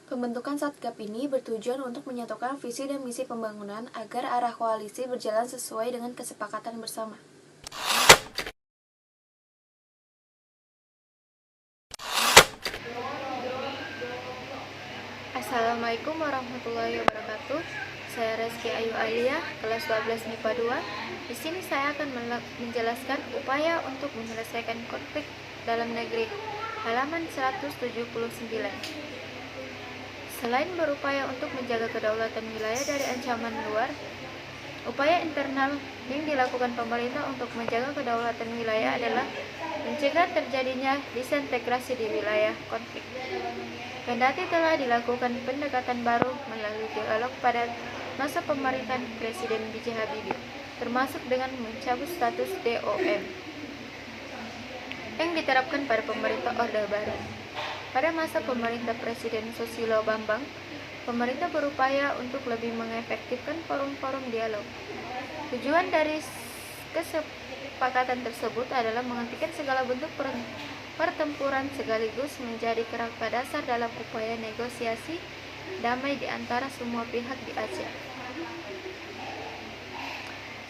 Pembentukan Setgab ini bertujuan untuk menyatukan visi dan misi pembangunan agar arah koalisi berjalan sesuai dengan kesepakatan bersama. Assalamualaikum warahmatullahi wabarakatuh. Saya Reski Ayu Alia, kelas 12 MIPA 2. Di sini saya akan menjelaskan upaya untuk menyelesaikan konflik dalam negeri, halaman 179. Selain berupaya untuk menjaga kedaulatan wilayah dari ancaman luar, Upaya internal yang dilakukan pemerintah untuk menjaga kedaulatan wilayah adalah mencegah terjadinya disintegrasi di wilayah konflik. Kendati telah dilakukan pendekatan baru melalui dialog pada masa pemerintahan Presiden B.J. Habibie, termasuk dengan mencabut status DOM yang diterapkan pada pemerintah Orde Baru. Pada masa pemerintah Presiden Susilo Bambang, pemerintah berupaya untuk lebih mengefektifkan forum-forum dialog. Tujuan dari kesepakatan tersebut adalah menghentikan segala bentuk pertempuran sekaligus menjadi kerangka dasar dalam upaya negosiasi damai di antara semua pihak di Aceh.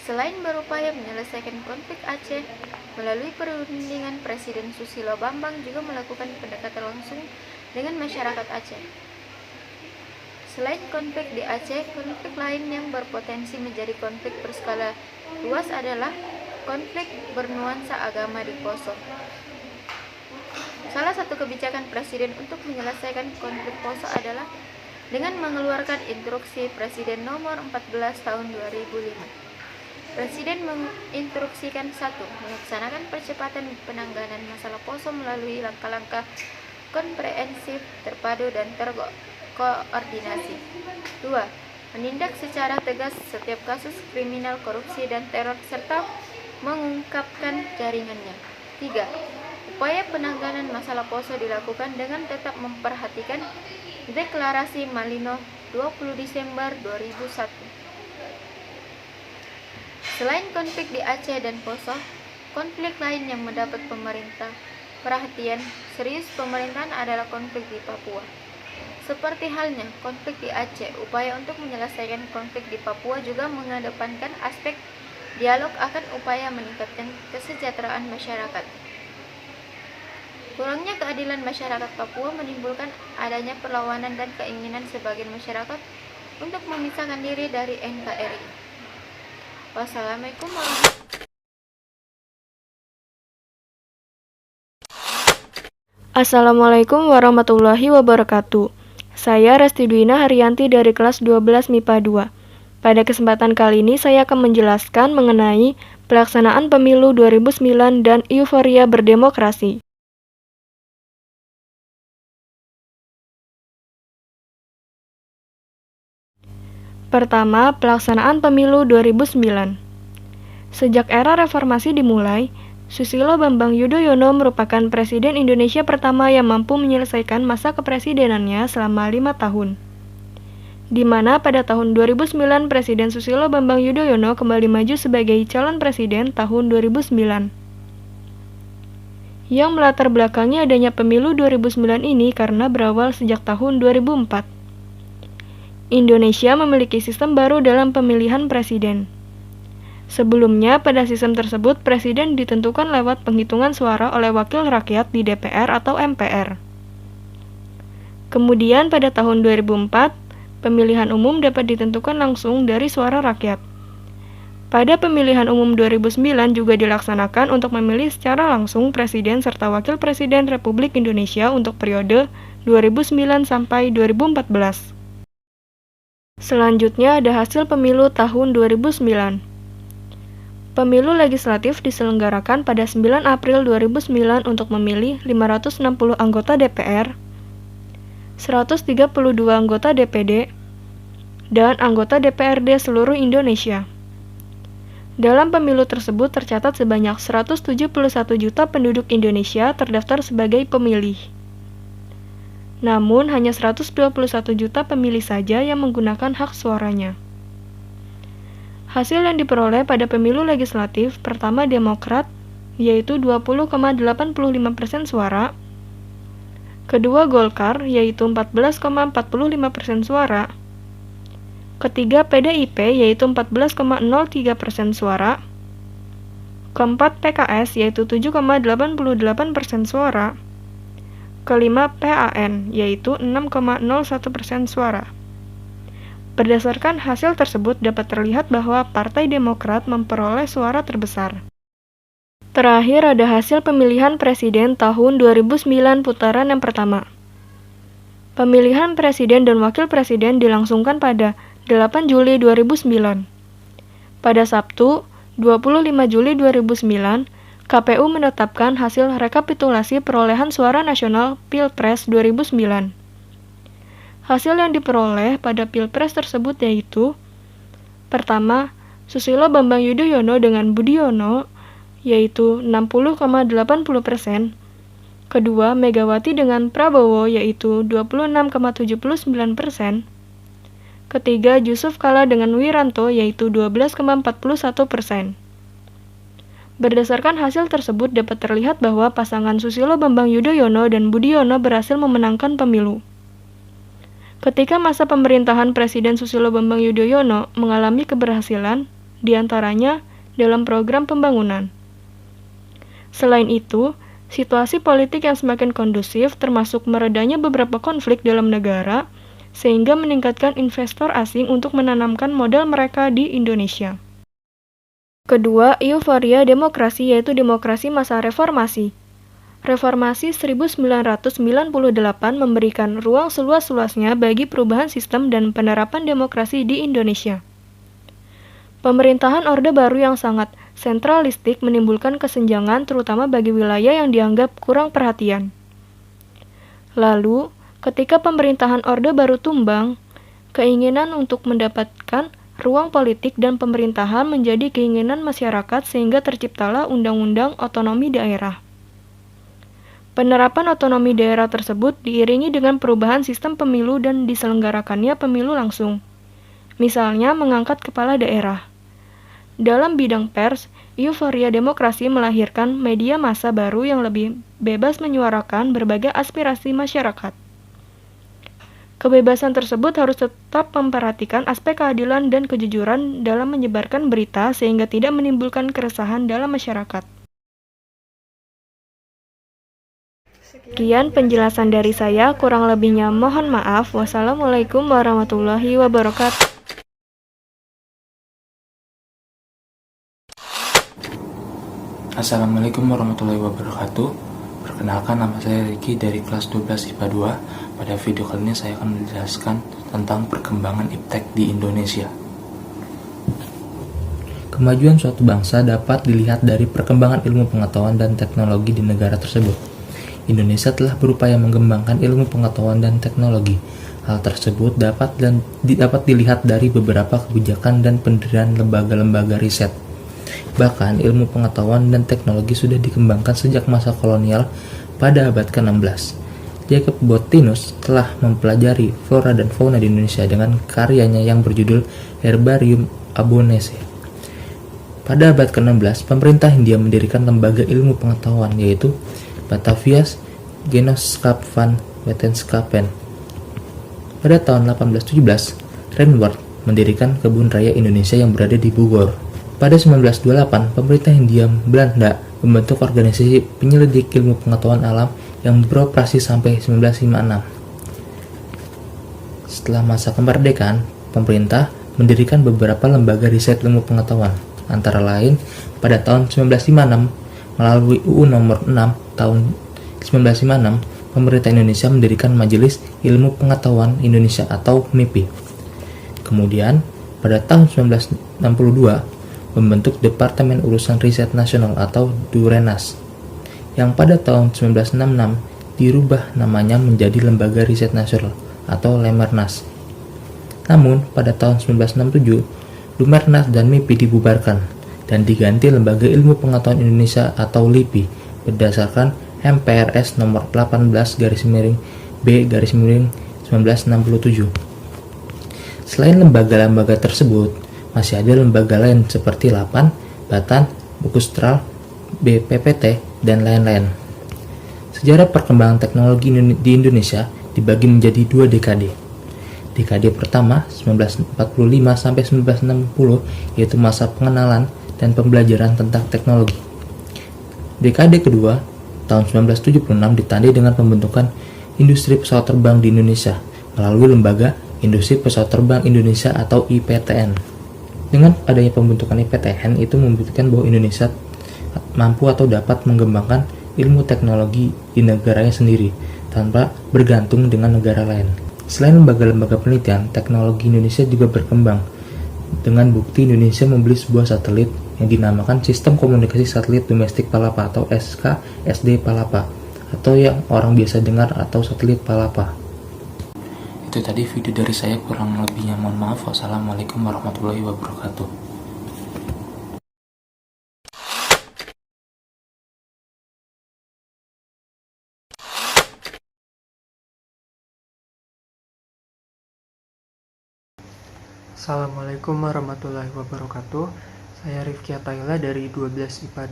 Selain berupaya menyelesaikan konflik Aceh, melalui perundingan Presiden Susilo Bambang juga melakukan pendekatan langsung dengan masyarakat Aceh. Selain konflik di Aceh, konflik lain yang berpotensi menjadi konflik berskala luas adalah konflik bernuansa agama di Poso. Salah satu kebijakan Presiden untuk menyelesaikan konflik Poso adalah dengan mengeluarkan Instruksi Presiden Nomor 14 Tahun 2005. Presiden menginstruksikan 1. Melaksanakan percepatan penanganan masalah Poso melalui langkah-langkah komprehensif, terpadu, dan terkoordinasi. 2. Menindak secara tegas setiap kasus kriminal, korupsi, dan teror, serta mengungkapkan jaringannya. 3. Upaya penanganan masalah Poso dilakukan dengan tetap memperhatikan Deklarasi Malino 20 Desember 2001. Selain konflik di Aceh dan Poso, konflik lain yang mendapat perhatian serius pemerintahan adalah konflik di Papua. Seperti halnya konflik di Aceh, upaya untuk menyelesaikan konflik di Papua juga mengedepankan aspek dialog akan upaya meningkatkan kesejahteraan masyarakat. Kurangnya keadilan masyarakat Papua menimbulkan adanya perlawanan dan keinginan sebagian masyarakat untuk memisahkan diri dari NKRI. Wassalamualaikum warahmatullahi wabarakatuh. Assalamualaikum warahmatullahi wabarakatuh. Saya Resti Dwina Haryanti dari kelas 12 MIPA 2. Pada kesempatan kali ini saya akan menjelaskan mengenai pelaksanaan pemilu 2009 dan euforia berdemokrasi. Pertama, pelaksanaan pemilu 2009. Sejak era reformasi dimulai, Susilo Bambang Yudhoyono merupakan Presiden Indonesia pertama yang mampu menyelesaikan masa kepresidenannya selama 5 tahun. Di mana pada tahun 2009 Presiden Susilo Bambang Yudhoyono kembali maju sebagai calon presiden tahun 2009. Yang melatar belakangi adanya pemilu 2009 ini karena berawal sejak tahun 2004. Indonesia memiliki sistem baru dalam pemilihan presiden. Sebelumnya, pada sistem tersebut, presiden ditentukan lewat penghitungan suara oleh wakil rakyat di DPR atau MPR. Kemudian, pada tahun 2004, pemilihan umum dapat ditentukan langsung dari suara rakyat. Pada pemilihan umum 2009 juga dilaksanakan untuk memilih secara langsung presiden serta wakil presiden Republik Indonesia untuk periode 2009 sampai 2014. Selanjutnya ada hasil pemilu tahun 2009. Pemilu legislatif diselenggarakan pada 9 April 2009 untuk memilih 560 anggota DPR, 132 anggota DPD, dan anggota DPRD seluruh Indonesia. Dalam pemilu tersebut tercatat sebanyak 171 juta penduduk Indonesia terdaftar sebagai pemilih. Namun, hanya 121 juta pemilih saja yang menggunakan hak suaranya. Hasil yang diperoleh pada pemilu legislatif, pertama Demokrat, yaitu 20,85% suara, kedua Golkar, yaitu 14,45% suara, ketiga PDIP, yaitu 14,03% suara, keempat PKS, yaitu 7,88% suara, kelima PAN, yaitu 6,01% suara. Berdasarkan hasil tersebut dapat terlihat bahwa Partai Demokrat memperoleh suara terbesar. Terakhir ada hasil pemilihan presiden tahun 2009 putaran yang pertama. Pemilihan presiden dan wakil presiden dilangsungkan pada 8 Juli 2009. Pada Sabtu, 25 Juli 2009, KPU menetapkan hasil rekapitulasi perolehan suara nasional Pilpres 2009. Hasil yang diperoleh pada Pilpres tersebut yaitu: pertama, Susilo Bambang Yudhoyono dengan Budiono yaitu 60,80%. Kedua, Megawati dengan Prabowo yaitu 26,79%. Ketiga, Yusuf Kala dengan Wiranto yaitu 12,41%. Berdasarkan hasil tersebut dapat terlihat bahwa pasangan Susilo Bambang Yudhoyono dan Budiono berhasil memenangkan pemilu. Ketika masa pemerintahan Presiden Susilo Bambang Yudhoyono mengalami keberhasilan, diantaranya dalam program pembangunan. Selain itu, situasi politik yang semakin kondusif termasuk meredanya beberapa konflik dalam negara, sehingga meningkatkan investor asing untuk menanamkan modal mereka di Indonesia. Kedua, euforia demokrasi yaitu demokrasi masa reformasi. Reformasi 1998 memberikan ruang seluas-luasnya bagi perubahan sistem dan penerapan demokrasi di Indonesia. Pemerintahan Orde Baru yang sangat sentralistik menimbulkan kesenjangan terutama bagi wilayah yang dianggap kurang perhatian. Lalu, ketika pemerintahan Orde Baru tumbang, keinginan untuk mendapatkan ruang politik dan pemerintahan menjadi keinginan masyarakat sehingga terciptalah Undang-Undang Otonomi Daerah. Penerapan otonomi daerah tersebut diiringi dengan perubahan sistem pemilu dan diselenggarakannya pemilu langsung. Misalnya mengangkat kepala daerah. Dalam bidang pers, euforia demokrasi melahirkan media massa baru yang lebih bebas menyuarakan berbagai aspirasi masyarakat. Kebebasan tersebut harus tetap memperhatikan aspek keadilan dan kejujuran dalam menyebarkan berita sehingga tidak menimbulkan keresahan dalam masyarakat. Sekian penjelasan dari saya, kurang lebihnya mohon maaf. Wassalamualaikum warahmatullahi wabarakatuh. Assalamualaikum warahmatullahi wabarakatuh. Perkenalkan, nama saya Ricky dari kelas 12 IPA 2. Pada video kali ini saya akan menjelaskan tentang perkembangan iptek di Indonesia. Kemajuan suatu bangsa dapat dilihat dari perkembangan ilmu pengetahuan dan teknologi di negara tersebut. Indonesia telah berupaya mengembangkan ilmu pengetahuan dan teknologi. Hal tersebut dapat dilihat dari beberapa kebijakan dan pendirian lembaga-lembaga riset. Bahkan ilmu pengetahuan dan teknologi sudah dikembangkan sejak masa kolonial pada abad ke-16. Jacob Bottinus telah mempelajari flora dan fauna di Indonesia dengan karyanya yang berjudul Herbarium Abonese. Pada abad ke-16, pemerintah Hindia mendirikan lembaga ilmu pengetahuan yaitu Batavias Genootschap van Wetenskappen. Pada tahun 1817, Reinhard mendirikan kebun raya Indonesia yang berada di Bogor. Pada 1928, pemerintah Hindia Belanda membentuk organisasi penyelidik ilmu pengetahuan alam yang beroperasi sampai 1956. Setelah masa kemerdekaan, pemerintah mendirikan beberapa lembaga riset ilmu pengetahuan, antara lain pada tahun 1956 melalui UU nomor 6 tahun 1956, pemerintah Indonesia mendirikan Majelis Ilmu Pengetahuan Indonesia atau MIPI. Kemudian, pada tahun 1962, membentuk Departemen Urusan Riset Nasional atau DURENAS, yang pada tahun 1966 dirubah namanya menjadi Lembaga Riset Nasional atau Lemernas. Namun, pada tahun 1967, Lumernas dan MIPI dibubarkan dan diganti Lembaga Ilmu Pengetahuan Indonesia atau LIPI berdasarkan MPRS nomor 18-B-1967. Selain lembaga-lembaga tersebut, masih ada lembaga lain seperti LAPAN, Batan, Bukustral, BPPT, dan lain-lain. Sejarah perkembangan teknologi di Indonesia dibagi menjadi dua dekade. Dekade pertama 1945 sampai 1960 yaitu masa pengenalan dan pembelajaran tentang teknologi. Dekade kedua tahun 1976 ditandai dengan pembentukan industri pesawat terbang di Indonesia melalui lembaga Industri Pesawat Terbang Indonesia atau IPTN. Dengan adanya pembentukan IPTN itu membuktikan bahwa Indonesia mampu atau dapat mengembangkan ilmu teknologi di negaranya sendiri tanpa bergantung dengan negara lain. Selain lembaga-lembaga penelitian, teknologi Indonesia juga berkembang dengan bukti Indonesia membeli sebuah satelit yang dinamakan Sistem Komunikasi Satelit Domestik Palapa atau SKSD Palapa, atau yang orang biasa dengar atau satelit Palapa. Itu tadi video dari saya, kurang lebihnya mohon maaf. Wassalamualaikum warahmatullahi wabarakatuh. Assalamualaikum warahmatullahi wabarakatuh. Saya Rifki Ataila dari 12 IPA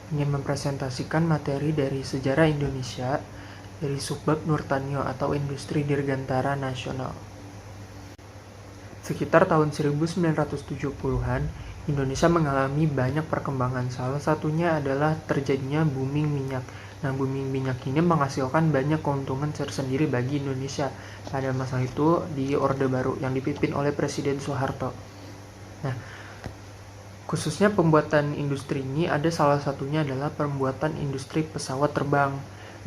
2 ingin mempresentasikan materi dari sejarah Indonesia dari subbab Nurtanio atau Industri Dirgantara Nasional. Sekitar tahun 1970-an, Indonesia mengalami banyak perkembangan. Salah satunya adalah terjadinya booming minyak. Nah, booming minyak ini menghasilkan banyak keuntungan tersendiri bagi Indonesia pada masa itu di Orde Baru yang dipimpin oleh Presiden Soeharto. Nah, khususnya pembuatan industri ini ada salah satunya adalah pembuatan industri pesawat terbang.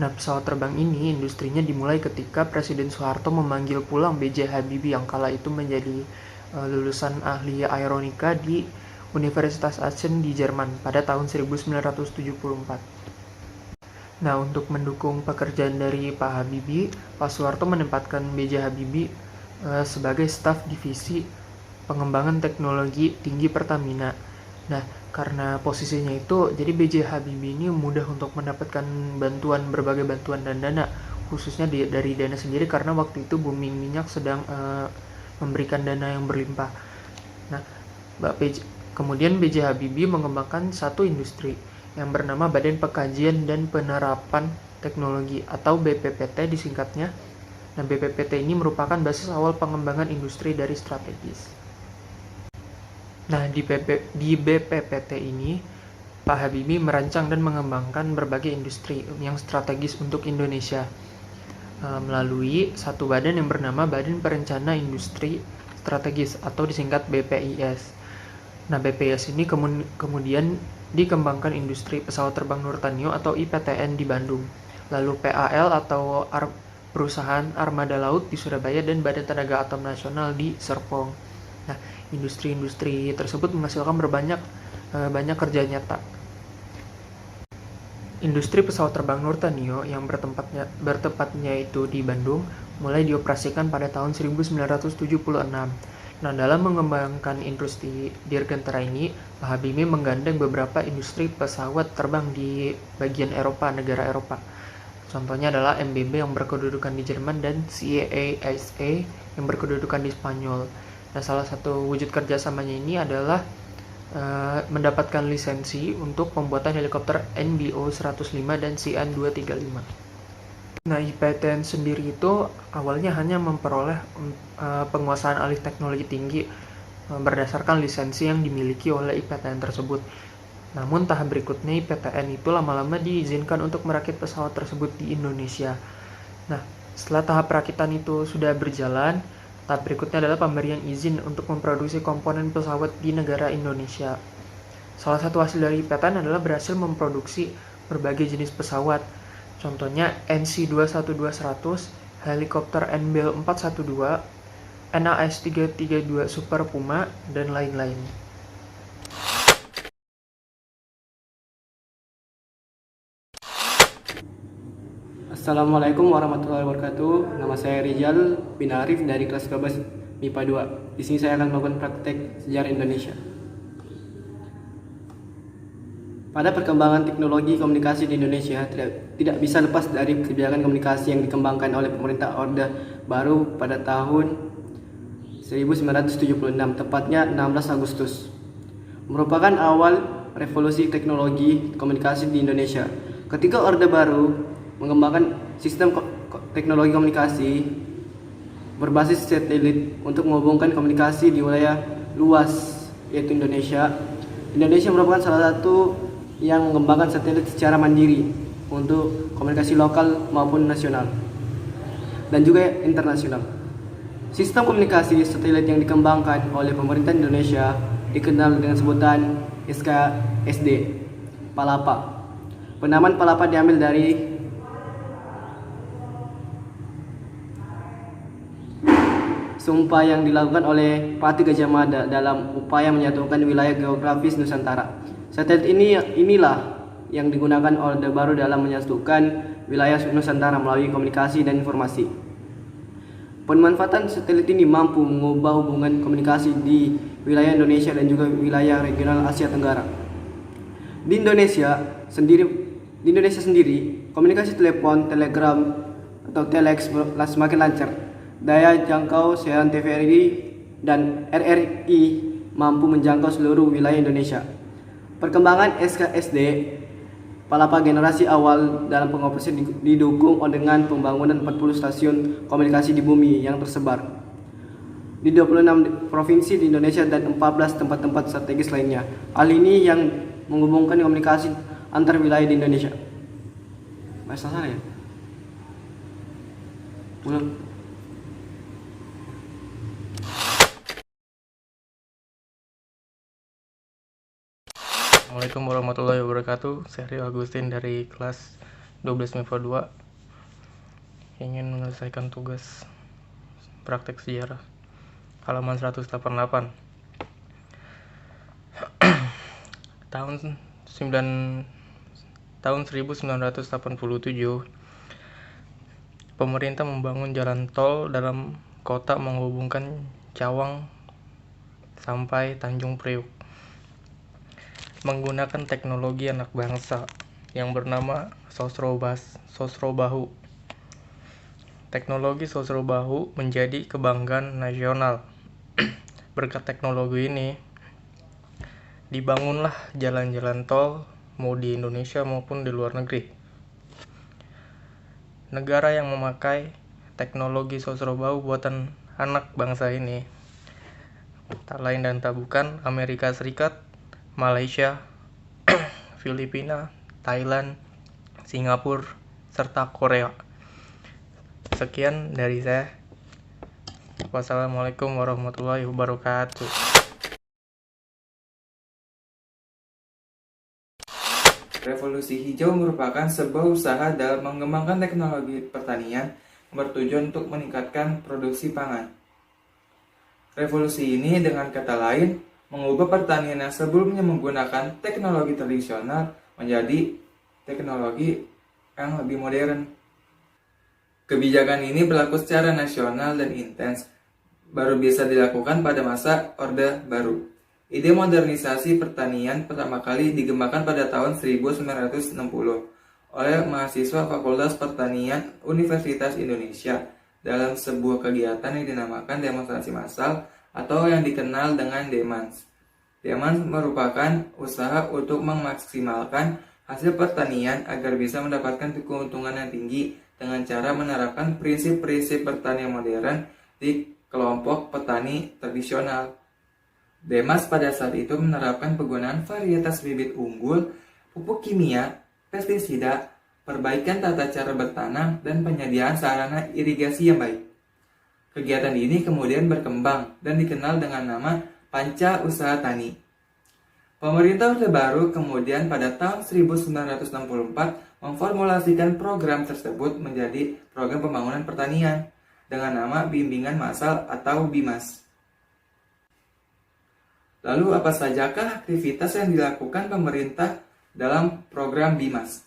Nah, pesawat terbang ini industrinya dimulai ketika Presiden Soeharto memanggil pulang B.J. Habibie yang kala itu menjadi lulusan ahli aeronika di Universitas Aachen di Jerman pada tahun 1974. Nah, untuk mendukung pekerjaan dari Pak Habibie, Pak Soeharto menempatkan B.J. Habibie sebagai staf divisi pengembangan teknologi tinggi Pertamina. Nah, karena posisinya itu, jadi B.J. Habibie ini mudah untuk mendapatkan berbagai bantuan dan dana, khususnya dari dana sendiri karena waktu itu booming minyak sedang memberikan dana yang berlimpah. Nah, kemudian B.J. Habibie mengembangkan satu industri yang bernama Badan Pengkajian dan Penerapan Teknologi atau BPPT disingkatnya. Nah, BPPT ini merupakan basis awal pengembangan industri dari strategis. Nah, di BPPT ini, Pak Habibie merancang dan mengembangkan berbagai industri yang strategis untuk Indonesia melalui satu badan yang bernama Badan Perencana Industri Strategis atau disingkat BPIS. Nah, BPIS ini kemudian dikembangkan industri pesawat terbang Nurtanio atau IPTN di Bandung, lalu PAL atau Perusahaan Armada Laut di Surabaya dan Badan Tenaga Atom Nasional di Serpong. Nah, industri-industri tersebut menghasilkan banyak kerja nyata. Industri pesawat terbang Nurtanio yang bertempatnya itu di Bandung mulai dioperasikan pada tahun 1976. Nah, dalam mengembangkan industri dirgantara ini, Pak Habibie menggandeng beberapa industri pesawat terbang di bagian Eropa, negara Eropa. Contohnya adalah MBB yang berkedudukan di Jerman dan CASA yang berkedudukan di Spanyol. Nah, salah satu wujud kerjasamanya ini adalah mendapatkan lisensi untuk pembuatan helikopter NBO 105 dan CN 235. Nah, IPTN sendiri itu awalnya hanya memperoleh penguasaan alih teknologi tinggi berdasarkan lisensi yang dimiliki oleh IPTN tersebut. Namun tahap berikutnya IPTN itu lama-lama diizinkan untuk merakit pesawat tersebut di Indonesia. Nah, setelah tahap perakitan itu sudah berjalan, tahap berikutnya adalah pemberian izin untuk memproduksi komponen pesawat di negara Indonesia. Salah satu hasil dari IPTN adalah berhasil memproduksi berbagai jenis pesawat. Contohnya NC212-100, helikopter NBL 412, NAS 332 Super Puma, dan lain-lain. Assalamualaikum warahmatullahi wabarakatuh. Nama saya Rizal bin Arif dari kelas 12 MIPA 2. Di sini saya akan melakukan praktek sejarah Indonesia. Pada perkembangan teknologi komunikasi di Indonesia tidak bisa lepas dari kebijakan komunikasi yang dikembangkan oleh pemerintah Orde Baru pada tahun 1976, tepatnya 16 Agustus. Merupakan awal revolusi teknologi komunikasi di Indonesia. Ketika Orde Baru mengembangkan sistem teknologi komunikasi berbasis satelit untuk menghubungkan komunikasi di wilayah luas yaitu Indonesia. Indonesia merupakan salah satu yang mengembangkan satelit secara mandiri untuk komunikasi lokal maupun nasional dan juga internasional. Sistem komunikasi satelit yang dikembangkan oleh pemerintah Indonesia dikenal dengan sebutan SKSD, Palapa. Penamaan Palapa diambil dari sumpah yang dilakukan oleh Patih Gajah Mada dalam upaya menyatukan wilayah geografis Nusantara. Satelit inilah yang digunakan Orde Baru dalam menyatukan wilayah Nusantara melalui komunikasi dan informasi. Pemanfaatan satelit ini mampu mengubah hubungan komunikasi di wilayah Indonesia dan juga wilayah regional Asia Tenggara. Di Indonesia sendiri, komunikasi telepon, telegram, atau telex semakin lancar. Daya jangkau siaran TVRI dan RRI mampu menjangkau seluruh wilayah Indonesia. Perkembangan SKSD Palapa generasi awal dalam pengoperasian didukung dengan pembangunan 40 stasiun komunikasi di bumi yang tersebar di 26 provinsi di Indonesia dan 14 tempat-tempat strategis lainnya. Hal ini yang menghubungkan komunikasi antar wilayah di Indonesia. Masalah ya? Ulang. Assalamualaikum warahmatullahi wabarakatuh. Saya Rio Agustin dari kelas 12 MIPA 2 ingin menyelesaikan tugas praktek sejarah halaman 188. Tahun 1987 pemerintah membangun jalan tol dalam kota menghubungkan Cawang sampai Tanjung Priuk menggunakan teknologi anak bangsa yang bernama Sosrobahu. Teknologi Sosrobahu menjadi kebanggaan nasional. Berkat teknologi ini, dibangunlah jalan-jalan tol mau di Indonesia maupun di luar negeri. Negara yang memakai teknologi Sosrobahu buatan anak bangsa ini tak lain dan tak bukan Amerika Serikat, Malaysia, Filipina, Thailand, Singapura, serta Korea. Sekian dari saya. Wassalamualaikum warahmatullahi wabarakatuh. Revolusi hijau merupakan sebuah usaha dalam mengembangkan teknologi pertanian yang bertujuan untuk meningkatkan produksi pangan. Revolusi ini dengan kata lain mengubah pertanian yang sebelumnya menggunakan teknologi tradisional menjadi teknologi yang lebih modern. Kebijakan ini berlaku secara nasional dan intens, baru bisa dilakukan pada masa Orde Baru. Ide modernisasi pertanian pertama kali dikembangkan pada tahun 1960 oleh mahasiswa Fakultas Pertanian Universitas Indonesia dalam sebuah kegiatan yang dinamakan demonstrasi massal atau yang dikenal dengan Demans. Demans merupakan usaha untuk memaksimalkan hasil pertanian agar bisa mendapatkan keuntungan yang tinggi dengan cara menerapkan prinsip-prinsip pertanian modern di kelompok petani tradisional. Demans pada saat itu menerapkan penggunaan varietas bibit unggul, pupuk kimia, pestisida, perbaikan tata cara bertanam, dan penyediaan sarana irigasi yang baik. Kegiatan ini kemudian berkembang dan dikenal dengan nama Panca Usaha Tani. Pemerintah Orde Baru kemudian pada tahun 1964 memformulasikan program tersebut menjadi Program Pembangunan Pertanian dengan nama Bimbingan Massal atau BIMAS. Lalu apa sajakah aktivitas yang dilakukan pemerintah dalam program BIMAS?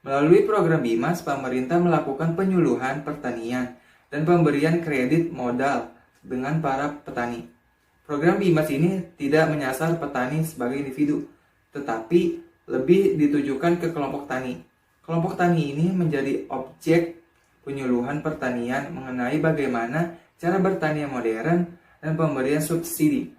Melalui program BIMAS, pemerintah melakukan penyuluhan pertanian dan pemberian kredit modal dengan para petani. Program BIMAS ini tidak menyasar petani sebagai individu, tetapi lebih ditujukan ke kelompok tani. Kelompok tani ini menjadi objek penyuluhan pertanian mengenai bagaimana cara bertani yang modern dan pemberian subsidi.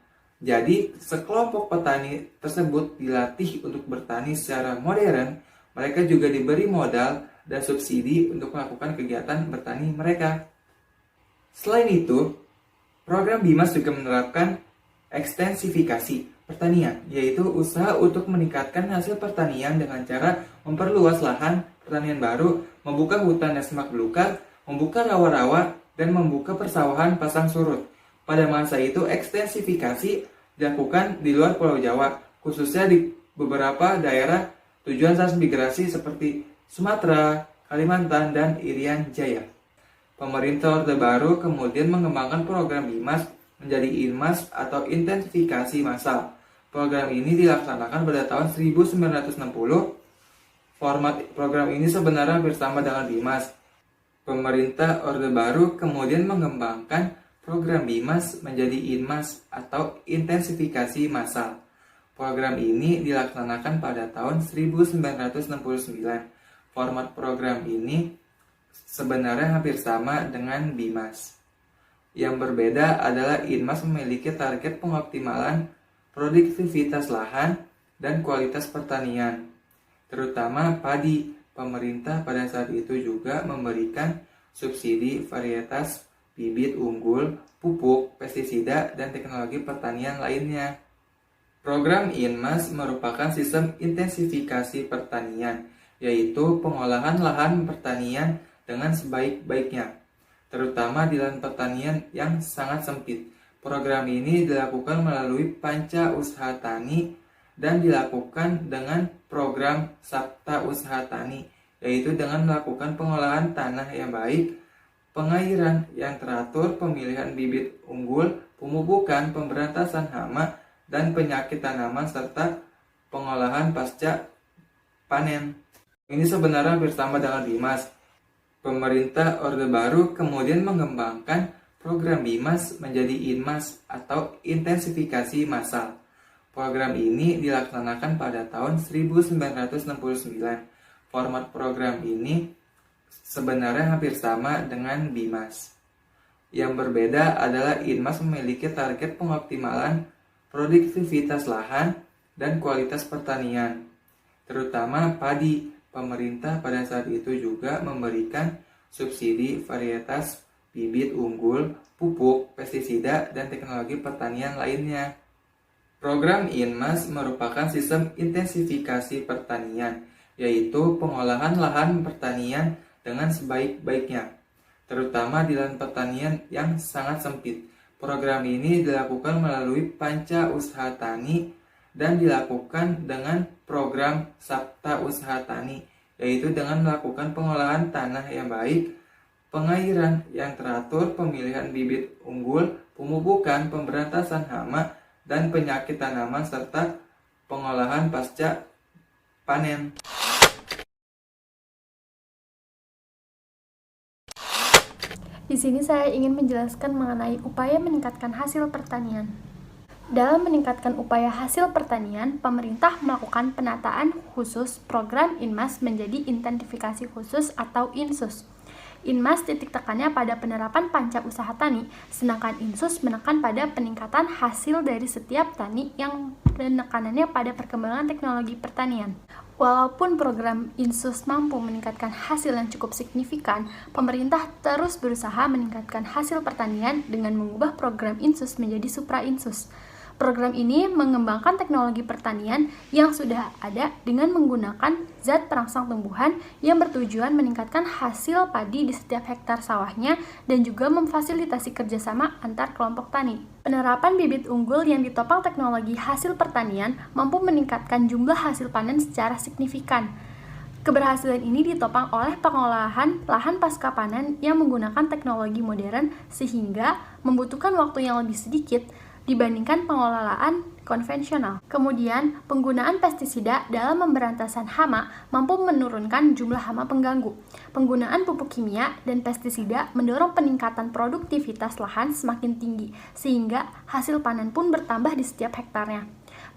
Jadi, sekelompok petani tersebut dilatih untuk bertani secara modern, mereka juga diberi modal dan subsidi untuk melakukan kegiatan bertani mereka. Selain itu, program BIMAS juga menerapkan ekstensifikasi pertanian, yaitu usaha untuk meningkatkan hasil pertanian dengan cara memperluas lahan pertanian baru, membuka hutan dan semak belukar, membuka rawa-rawa, dan membuka persawahan pasang surut. Pada masa itu, ekstensifikasi dilakukan di luar Pulau Jawa, khususnya di beberapa daerah tujuan transmigrasi seperti Sumatera, Kalimantan, dan Irian Jaya. Pemerintah Orde Baru kemudian mengembangkan program BIMAS menjadi INMAS atau intensifikasi massal. Program ini dilaksanakan pada tahun 1960. Format program ini sebenarnya hampir sama dengan BIMAS. Pemerintah Orde Baru kemudian mengembangkan program BIMAS menjadi INMAS atau intensifikasi massal. Program ini dilaksanakan pada tahun 1969. Format program ini sebenarnya hampir sama dengan BIMAS. Yang berbeda adalah INMAS memiliki target pengoptimalan produktivitas lahan dan kualitas pertanian, terutama padi. Pemerintah pada saat itu juga memberikan subsidi varietas bibit unggul, pupuk, pestisida, dan teknologi pertanian lainnya. Program INMAS merupakan sistem intensifikasi pertanian, yaitu pengolahan lahan pertanian dengan sebaik-baiknya, terutama di lahan pertanian yang sangat sempit. Program ini dilakukan melalui Panca Usaha Tani dan dilakukan dengan program Sabta Usaha Tani, yaitu dengan melakukan pengolahan tanah yang baik, pengairan yang teratur, pemilihan bibit unggul, pemupukan, pemberantasan hama dan penyakit tanaman, serta pengolahan pasca panen. Ini sebenarnya hampir sama dengan BIMAS. Pemerintah Orde Baru kemudian mengembangkan program BIMAS menjadi INMAS atau intensifikasi massal. Program ini dilaksanakan pada tahun 1969. Format program ini sebenarnya hampir sama dengan BIMAS. Yang berbeda adalah INMAS memiliki target pengoptimalan produktivitas lahan dan kualitas pertanian, terutama padi. Pemerintah pada saat itu juga memberikan subsidi varietas bibit unggul, pupuk, pestisida, dan teknologi pertanian lainnya. Program INMAS merupakan sistem intensifikasi pertanian, yaitu pengolahan lahan pertanian dengan sebaik-baiknya, terutama di lahan pertanian yang sangat sempit. Program ini dilakukan melalui Panca Usaha Tani dan dilakukan dengan program Sabta Usaha Tani, yaitu dengan melakukan pengolahan tanah yang baik, pengairan yang teratur, pemilihan bibit unggul, pemupukan, pemberantasan hama dan penyakit tanaman, serta pengolahan pasca panen. Di sini saya ingin menjelaskan mengenai upaya meningkatkan hasil pertanian. Dalam meningkatkan upaya hasil pertanian, pemerintah melakukan penataan khusus program INMAS menjadi intensifikasi khusus atau INSUS. INMAS titik tekannya pada penerapan panca usaha tani, sedangkan INSUS menekan pada peningkatan hasil dari setiap tani yang penekanannya pada perkembangan teknologi pertanian. Walaupun program INSUS mampu meningkatkan hasil yang cukup signifikan, pemerintah terus berusaha meningkatkan hasil pertanian dengan mengubah program INSUS menjadi Supra INSUS. Program ini mengembangkan teknologi pertanian yang sudah ada dengan menggunakan zat perangsang tumbuhan yang bertujuan meningkatkan hasil padi di setiap hektar sawahnya dan juga memfasilitasi kerjasama antar kelompok tani. Penerapan bibit unggul yang ditopang teknologi hasil pertanian mampu meningkatkan jumlah hasil panen secara signifikan. Keberhasilan ini ditopang oleh pengolahan lahan pasca panen yang menggunakan teknologi modern sehingga membutuhkan waktu yang lebih sedikit dibandingkan pengelolaan konvensional. Kemudian, penggunaan pestisida dalam pemberantasan hama mampu menurunkan jumlah hama pengganggu. Penggunaan pupuk kimia dan pestisida mendorong peningkatan produktivitas lahan semakin tinggi, sehingga hasil panen pun bertambah di setiap hektarnya.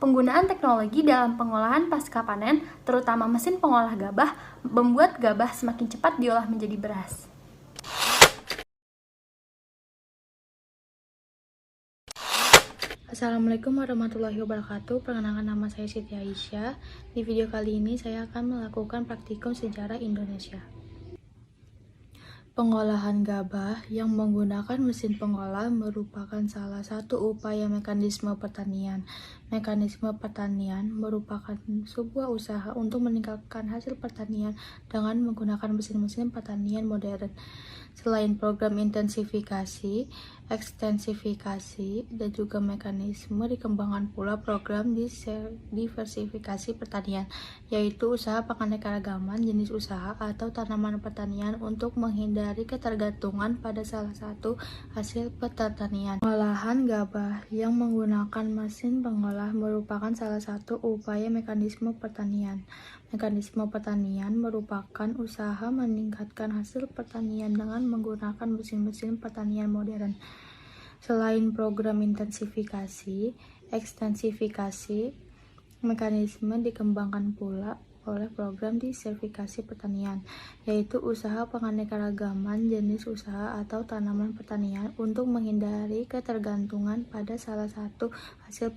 Penggunaan teknologi dalam pengolahan pasca panen, terutama mesin pengolah gabah, membuat gabah semakin cepat diolah menjadi beras. Assalamualaikum warahmatullahi wabarakatuh. Perkenalkan, nama saya Siti Aisyah. Di video kali ini saya akan melakukan praktikum sejarah Indonesia. Pengolahan gabah yang menggunakan mesin pengolah merupakan salah satu upaya mekanisme pertanian. Mekanisme pertanian merupakan sebuah usaha untuk meningkatkan hasil pertanian dengan menggunakan mesin-mesin pertanian modern. Selain program intensifikasi, ekstensifikasi, dan juga mekanisme dikembangkan pula program diversifikasi pertanian, yaitu usaha penganekaragaman jenis usaha atau tanaman pertanian untuk menghindari ketergantungan pada salah satu hasil pertanian. Pengolahan gabah yang menggunakan mesin pengolah merupakan salah satu upaya mekanisme pertanian. Mekanisme pertanian merupakan usaha meningkatkan hasil pertanian dengan menggunakan mesin-mesin pertanian modern. Selain program intensifikasi, ekstensifikasi, mekanisme dikembangkan pula oleh program diversifikasi pertanian, yaitu usaha penganekaragaman jenis usaha atau tanaman pertanian untuk menghindari ketergantungan pada salah satu hasil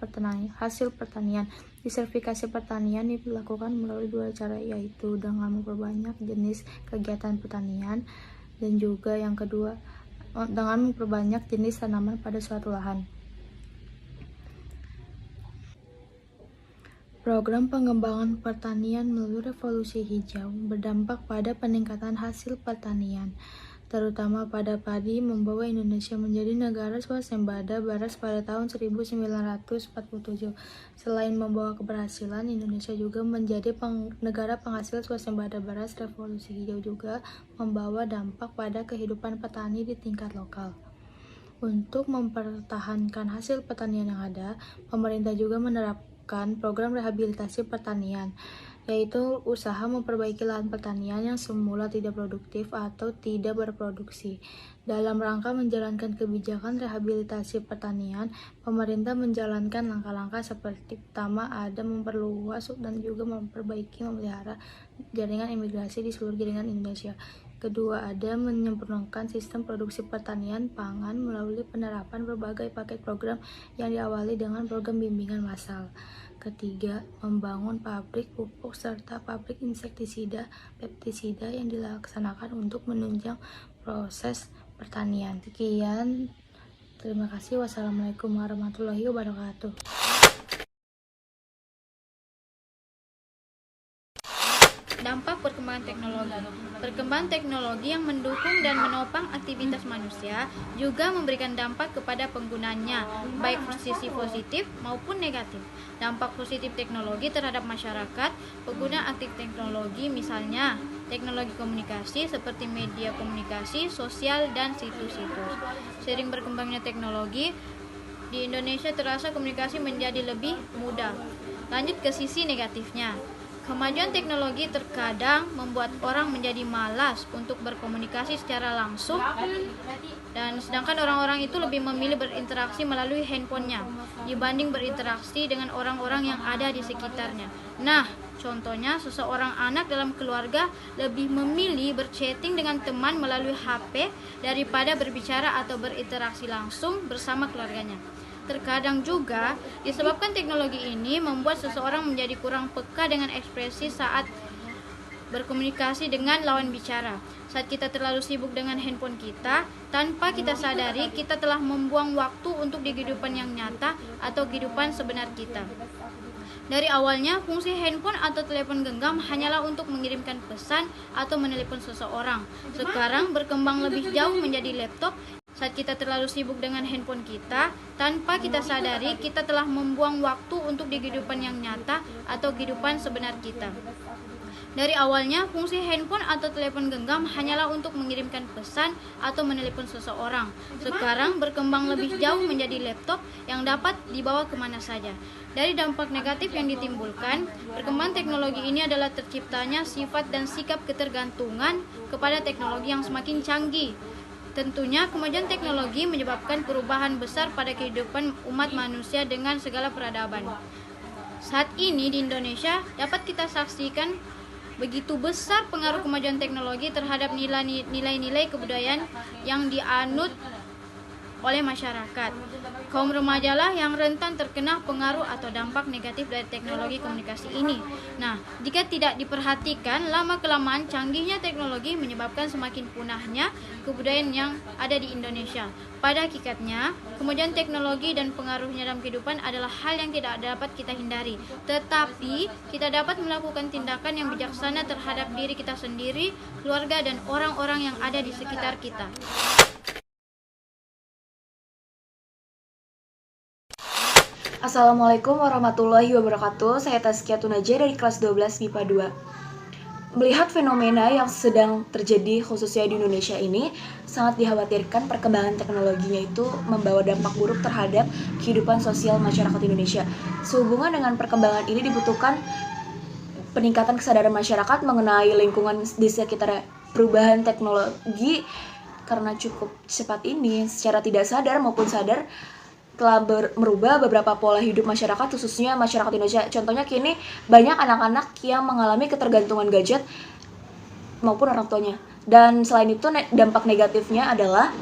pertanian. Diversifikasi pertanian dilakukan melalui dua cara, yaitu dengan memperbanyak jenis kegiatan pertanian dan juga yang kedua dengan memperbanyak jenis tanaman pada suatu lahan. Program pengembangan pertanian melalui revolusi hijau berdampak pada peningkatan hasil pertanian, terutama pada padi, membawa Indonesia menjadi negara swasembada beras pada tahun 1947. Selain membawa keberhasilan, Indonesia juga menjadi negara penghasil swasembada beras. Revolusi hijau juga membawa dampak pada kehidupan petani di tingkat lokal. Untuk mempertahankan hasil pertanian yang ada, pemerintah juga menerapkan program rehabilitasi pertanian, yaitu usaha memperbaiki lahan pertanian yang semula tidak produktif atau tidak berproduksi. Dalam rangka menjalankan kebijakan rehabilitasi pertanian, pemerintah menjalankan langkah-langkah seperti pertama ada memperluas dan juga memperbaiki memelihara jaringan imigrasi di seluruh jaringan Indonesia. Kedua, ada menyempurnakan sistem produksi pertanian pangan melalui penerapan berbagai paket program yang diawali dengan program bimbingan massal. Ketiga, membangun pabrik pupuk serta pabrik insektisida, pestisida yang dilaksanakan untuk menunjang proses pertanian. Sekian, terima kasih. Wassalamualaikum warahmatullahi wabarakatuh. Dampak perkembangan teknologi. Perkembangan teknologi yang mendukung dan menopang aktivitas manusia juga memberikan dampak kepada penggunanya, baik sisi positif maupun negatif. Dampak positif teknologi terhadap masyarakat, pengguna aktif teknologi misalnya teknologi komunikasi seperti media komunikasi, sosial, dan situs-situs. Seiring berkembangnya teknologi, di Indonesia terasa komunikasi menjadi lebih mudah. Lanjut ke sisi negatifnya. Kemajuan teknologi terkadang membuat orang menjadi malas untuk berkomunikasi secara langsung, dan sedangkan orang-orang itu lebih memilih berinteraksi melalui handphonenya dibanding berinteraksi dengan orang-orang yang ada di sekitarnya. Nah, contohnya seseorang anak dalam keluarga lebih memilih berchatting dengan teman melalui HP daripada berbicara atau berinteraksi langsung bersama keluarganya. Terkadang juga disebabkan teknologi ini membuat seseorang menjadi kurang peka dengan ekspresi saat berkomunikasi dengan lawan bicara. Saat kita terlalu sibuk dengan handphone kita, tanpa kita sadari kita telah membuang waktu untuk di kehidupan yang nyata atau kehidupan sebenar kita. Dari awalnya, fungsi handphone atau telepon genggam hanyalah untuk mengirimkan pesan atau menelepon seseorang. Sekarang berkembang lebih jauh menjadi laptop. Saat kita terlalu sibuk dengan handphone kita, tanpa kita sadari kita telah membuang waktu untuk di kehidupan yang nyata atau kehidupan sebenar kita. Dari awalnya, fungsi handphone atau telepon genggam hanyalah untuk mengirimkan pesan atau menelepon seseorang. Sekarang berkembang lebih jauh menjadi laptop yang dapat dibawa kemana saja. Dari dampak negatif yang ditimbulkan, perkembangan teknologi ini adalah terciptanya sifat dan sikap ketergantungan kepada teknologi yang semakin canggih. Tentunya kemajuan teknologi menyebabkan perubahan besar pada kehidupan umat manusia dengan segala peradaban. Saat ini di Indonesia dapat kita saksikan begitu besar pengaruh kemajuan teknologi terhadap nilai-nilai kebudayaan yang dianut oleh masyarakat. Kaum remajalah yang rentan terkena pengaruh atau dampak negatif dari teknologi komunikasi ini. Nah, jika tidak diperhatikan, lama-kelamaan canggihnya teknologi menyebabkan semakin punahnya kebudayaan yang ada di Indonesia. Pada hakikatnya, kemajuan teknologi dan pengaruhnya dalam kehidupan adalah hal yang tidak dapat kita hindari. Tetapi, kita dapat melakukan tindakan yang bijaksana terhadap diri kita sendiri, keluarga, dan orang-orang yang ada di sekitar kita. Assalamualaikum warahmatullahi wabarakatuh. Saya Tazkiyatun Najah dari kelas 12 MIPA 2. Melihat fenomena yang sedang terjadi khususnya di Indonesia ini, sangat dikhawatirkan perkembangan teknologinya itu membawa dampak buruk terhadap kehidupan sosial masyarakat Indonesia. Sehubungan dengan perkembangan ini dibutuhkan peningkatan kesadaran masyarakat mengenai lingkungan di sekitar perubahan teknologi, karena cukup cepat ini secara tidak sadar maupun sadar telah merubah beberapa pola hidup masyarakat, khususnya masyarakat Indonesia. Contohnya kini banyak anak-anak yang mengalami ketergantungan gadget maupun orang tuanya. Dan selain itu dampak negatifnya adalah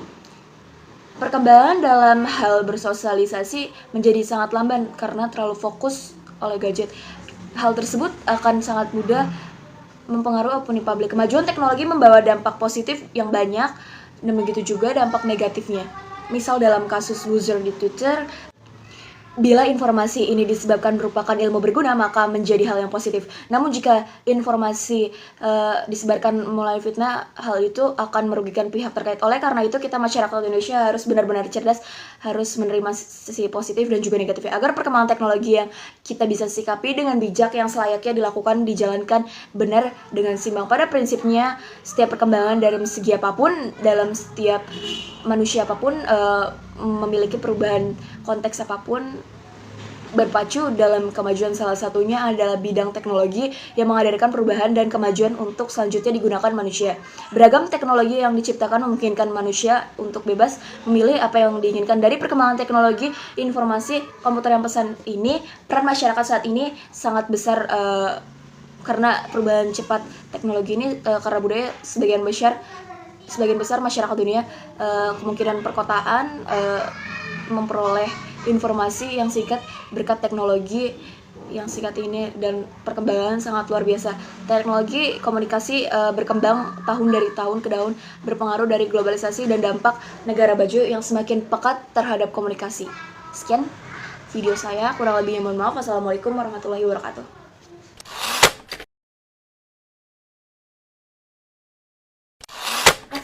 perkembangan dalam hal bersosialisasi menjadi sangat lamban karena terlalu fokus oleh gadget. Hal tersebut akan sangat mudah mempengaruhi opini publik. Kemajuan teknologi membawa dampak positif yang banyak, dan begitu juga dampak negatifnya. Misal dalam kasus buzzer di Twitter, bila informasi ini disebabkan merupakan ilmu berguna, maka menjadi hal yang positif. Namun jika informasi disebarkan melalui fitnah, hal itu akan merugikan pihak terkait. Oleh karena itu, kita masyarakat Indonesia harus benar-benar cerdas, harus menerima sisi positif dan juga negatifnya, agar perkembangan teknologi yang kita bisa sikapi dengan bijak, yang selayaknya dilakukan, dijalankan benar dengan seimbang. Pada prinsipnya, setiap perkembangan dari segi apapun, dalam setiap manusia apapun, memiliki perubahan konteks apapun, berpacu dalam kemajuan. Salah satunya adalah bidang teknologi yang menghadirkan perubahan dan kemajuan untuk selanjutnya digunakan manusia. Beragam teknologi yang diciptakan memungkinkan manusia untuk bebas memilih apa yang diinginkan. Dari perkembangan teknologi informasi komputer yang pesan ini, peran masyarakat saat ini sangat besar karena perubahan cepat teknologi ini, karena budaya sebagian besar masyarakat dunia, kemungkinan perkotaan memperoleh informasi yang singkat berkat teknologi yang singkat ini, dan perkembangan sangat luar biasa. Teknologi komunikasi berkembang tahun dari tahun ke tahun, berpengaruh dari globalisasi dan dampak negara maju yang semakin pekat terhadap komunikasi. Sekian video saya, kurang lebihnya mohon maaf. Wassalamualaikum warahmatullahi wabarakatuh.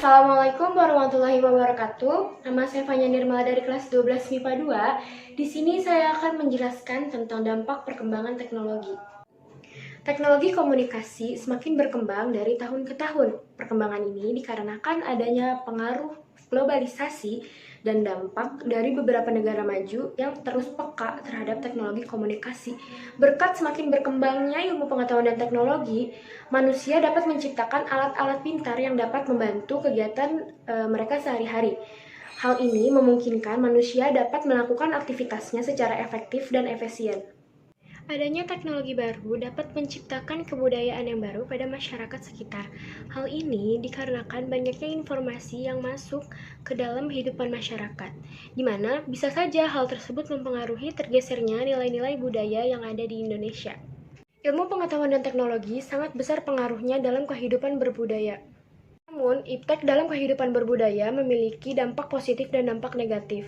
Assalamualaikum warahmatullahi wabarakatuh. Nama saya Fanya Nirmala dari kelas 12 MIPA 2. Di sini saya akan menjelaskan tentang dampak perkembangan teknologi. Teknologi komunikasi semakin berkembang dari tahun ke tahun. Perkembangan ini dikarenakan adanya pengaruh globalisasi dan dampak dari beberapa negara maju yang terus peka terhadap teknologi komunikasi. Berkat semakin berkembangnya ilmu pengetahuan dan teknologi, manusia dapat menciptakan alat-alat pintar yang dapat membantu kegiatan mereka sehari-hari. Hal ini memungkinkan manusia dapat melakukan aktivitasnya secara efektif dan efisien. Adanya teknologi baru dapat menciptakan kebudayaan yang baru pada masyarakat sekitar. Hal ini dikarenakan banyaknya informasi yang masuk ke dalam kehidupan masyarakat, di mana bisa saja hal tersebut mempengaruhi tergesernya nilai-nilai budaya yang ada di Indonesia. Ilmu pengetahuan dan teknologi sangat besar pengaruhnya dalam kehidupan berbudaya. Namun, iptek dalam kehidupan berbudaya memiliki dampak positif dan dampak negatif.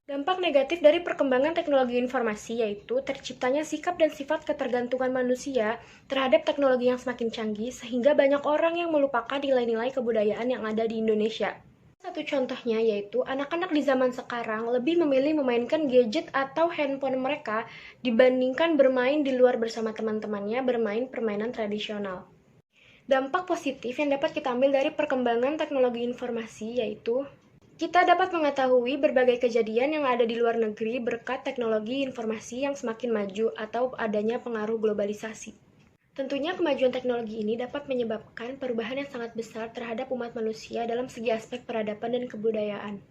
Dampak negatif dari perkembangan teknologi informasi yaitu terciptanya sikap dan sifat ketergantungan manusia terhadap teknologi yang semakin canggih, sehingga banyak orang yang melupakan nilai-nilai kebudayaan yang ada di Indonesia. Satu contohnya yaitu anak-anak di zaman sekarang lebih memilih memainkan gadget atau handphone mereka dibandingkan bermain di luar bersama teman-temannya bermain permainan tradisional. Dampak positif yang dapat kita ambil dari perkembangan teknologi informasi yaitu kita dapat mengetahui berbagai kejadian yang ada di luar negeri berkat teknologi informasi yang semakin maju atau adanya pengaruh globalisasi. Tentunya kemajuan teknologi ini dapat menyebabkan perubahan yang sangat besar terhadap umat manusia dalam segi aspek peradaban dan kebudayaan.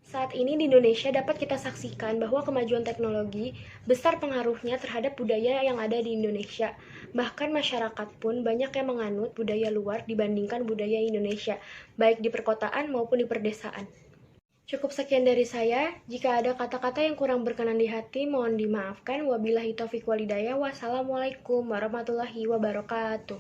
Saat ini di Indonesia dapat kita saksikan bahwa kemajuan teknologi besar pengaruhnya terhadap budaya yang ada di Indonesia. Bahkan masyarakat pun banyak yang menganut budaya luar dibandingkan budaya Indonesia, baik di perkotaan maupun di perdesaan. Cukup sekian dari saya. Jika ada kata-kata yang kurang berkenan di hati, mohon dimaafkan. Wabillahi taufiq walhidayah. Wassalamualaikum warahmatullahi wabarakatuh.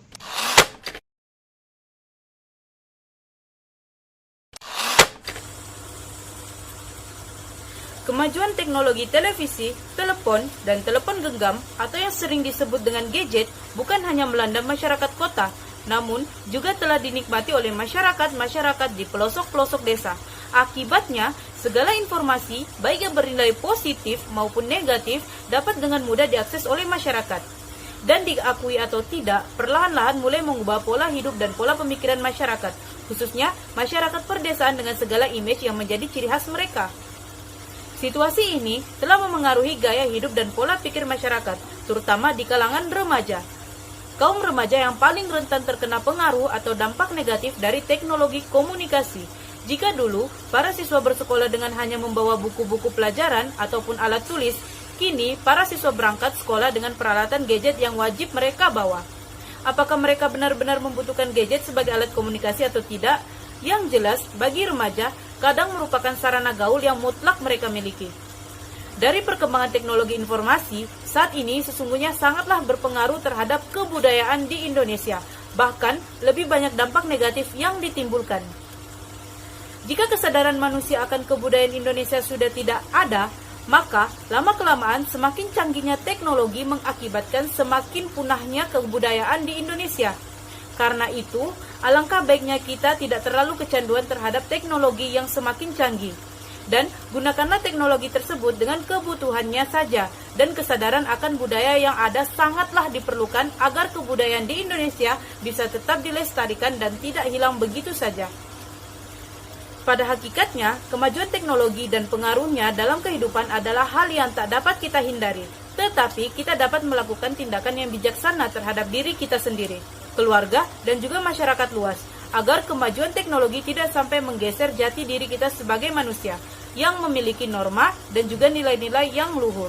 Kemajuan teknologi televisi, telepon, dan telepon genggam atau yang sering disebut dengan gadget bukan hanya melanda masyarakat kota, namun juga telah dinikmati oleh masyarakat di pelosok-pelosok desa. Akibatnya, Segala informasi, baik yang bernilai positif maupun negatif, dapat dengan mudah diakses oleh masyarakat. Dan diakui atau tidak, perlahan-lahan mulai mengubah pola hidup dan pola pemikiran masyarakat, khususnya masyarakat perdesaan dengan segala image yang menjadi ciri khas mereka. Situasi ini telah memengaruhi gaya hidup dan pola pikir masyarakat, terutama di kalangan remaja. Kaum remaja yang paling rentan terkena pengaruh atau dampak negatif dari teknologi komunikasi. Jika dulu, para siswa bersekolah dengan hanya membawa buku-buku pelajaran ataupun alat tulis, kini para siswa berangkat sekolah dengan peralatan gadget yang wajib mereka bawa. Apakah mereka benar-benar membutuhkan gadget sebagai alat komunikasi atau tidak? Yang jelas, bagi remaja, kadang merupakan sarana gaul yang mutlak mereka miliki. Dari perkembangan teknologi informasi, saat ini sesungguhnya sangatlah berpengaruh terhadap kebudayaan di Indonesia. Bahkan, lebih banyak dampak negatif yang ditimbulkan. Jika kesadaran manusia akan kebudayaan Indonesia sudah tidak ada, maka lama-kelamaan semakin canggihnya teknologi mengakibatkan semakin punahnya kebudayaan di Indonesia. Karena itu, alangkah baiknya kita tidak terlalu kecanduan terhadap teknologi yang semakin canggih. Dan gunakanlah teknologi tersebut dengan kebutuhannya saja, dan kesadaran akan budaya yang ada sangatlah diperlukan agar kebudayaan di Indonesia bisa tetap dilestarikan dan tidak hilang begitu saja. Pada hakikatnya, kemajuan teknologi dan pengaruhnya dalam kehidupan adalah hal yang tak dapat kita hindari. Tetapi kita dapat melakukan tindakan yang bijaksana terhadap diri kita sendiri, keluarga, dan juga masyarakat luas, agar kemajuan teknologi tidak sampai menggeser jati diri kita sebagai manusia, yang memiliki norma dan juga nilai-nilai yang luhur.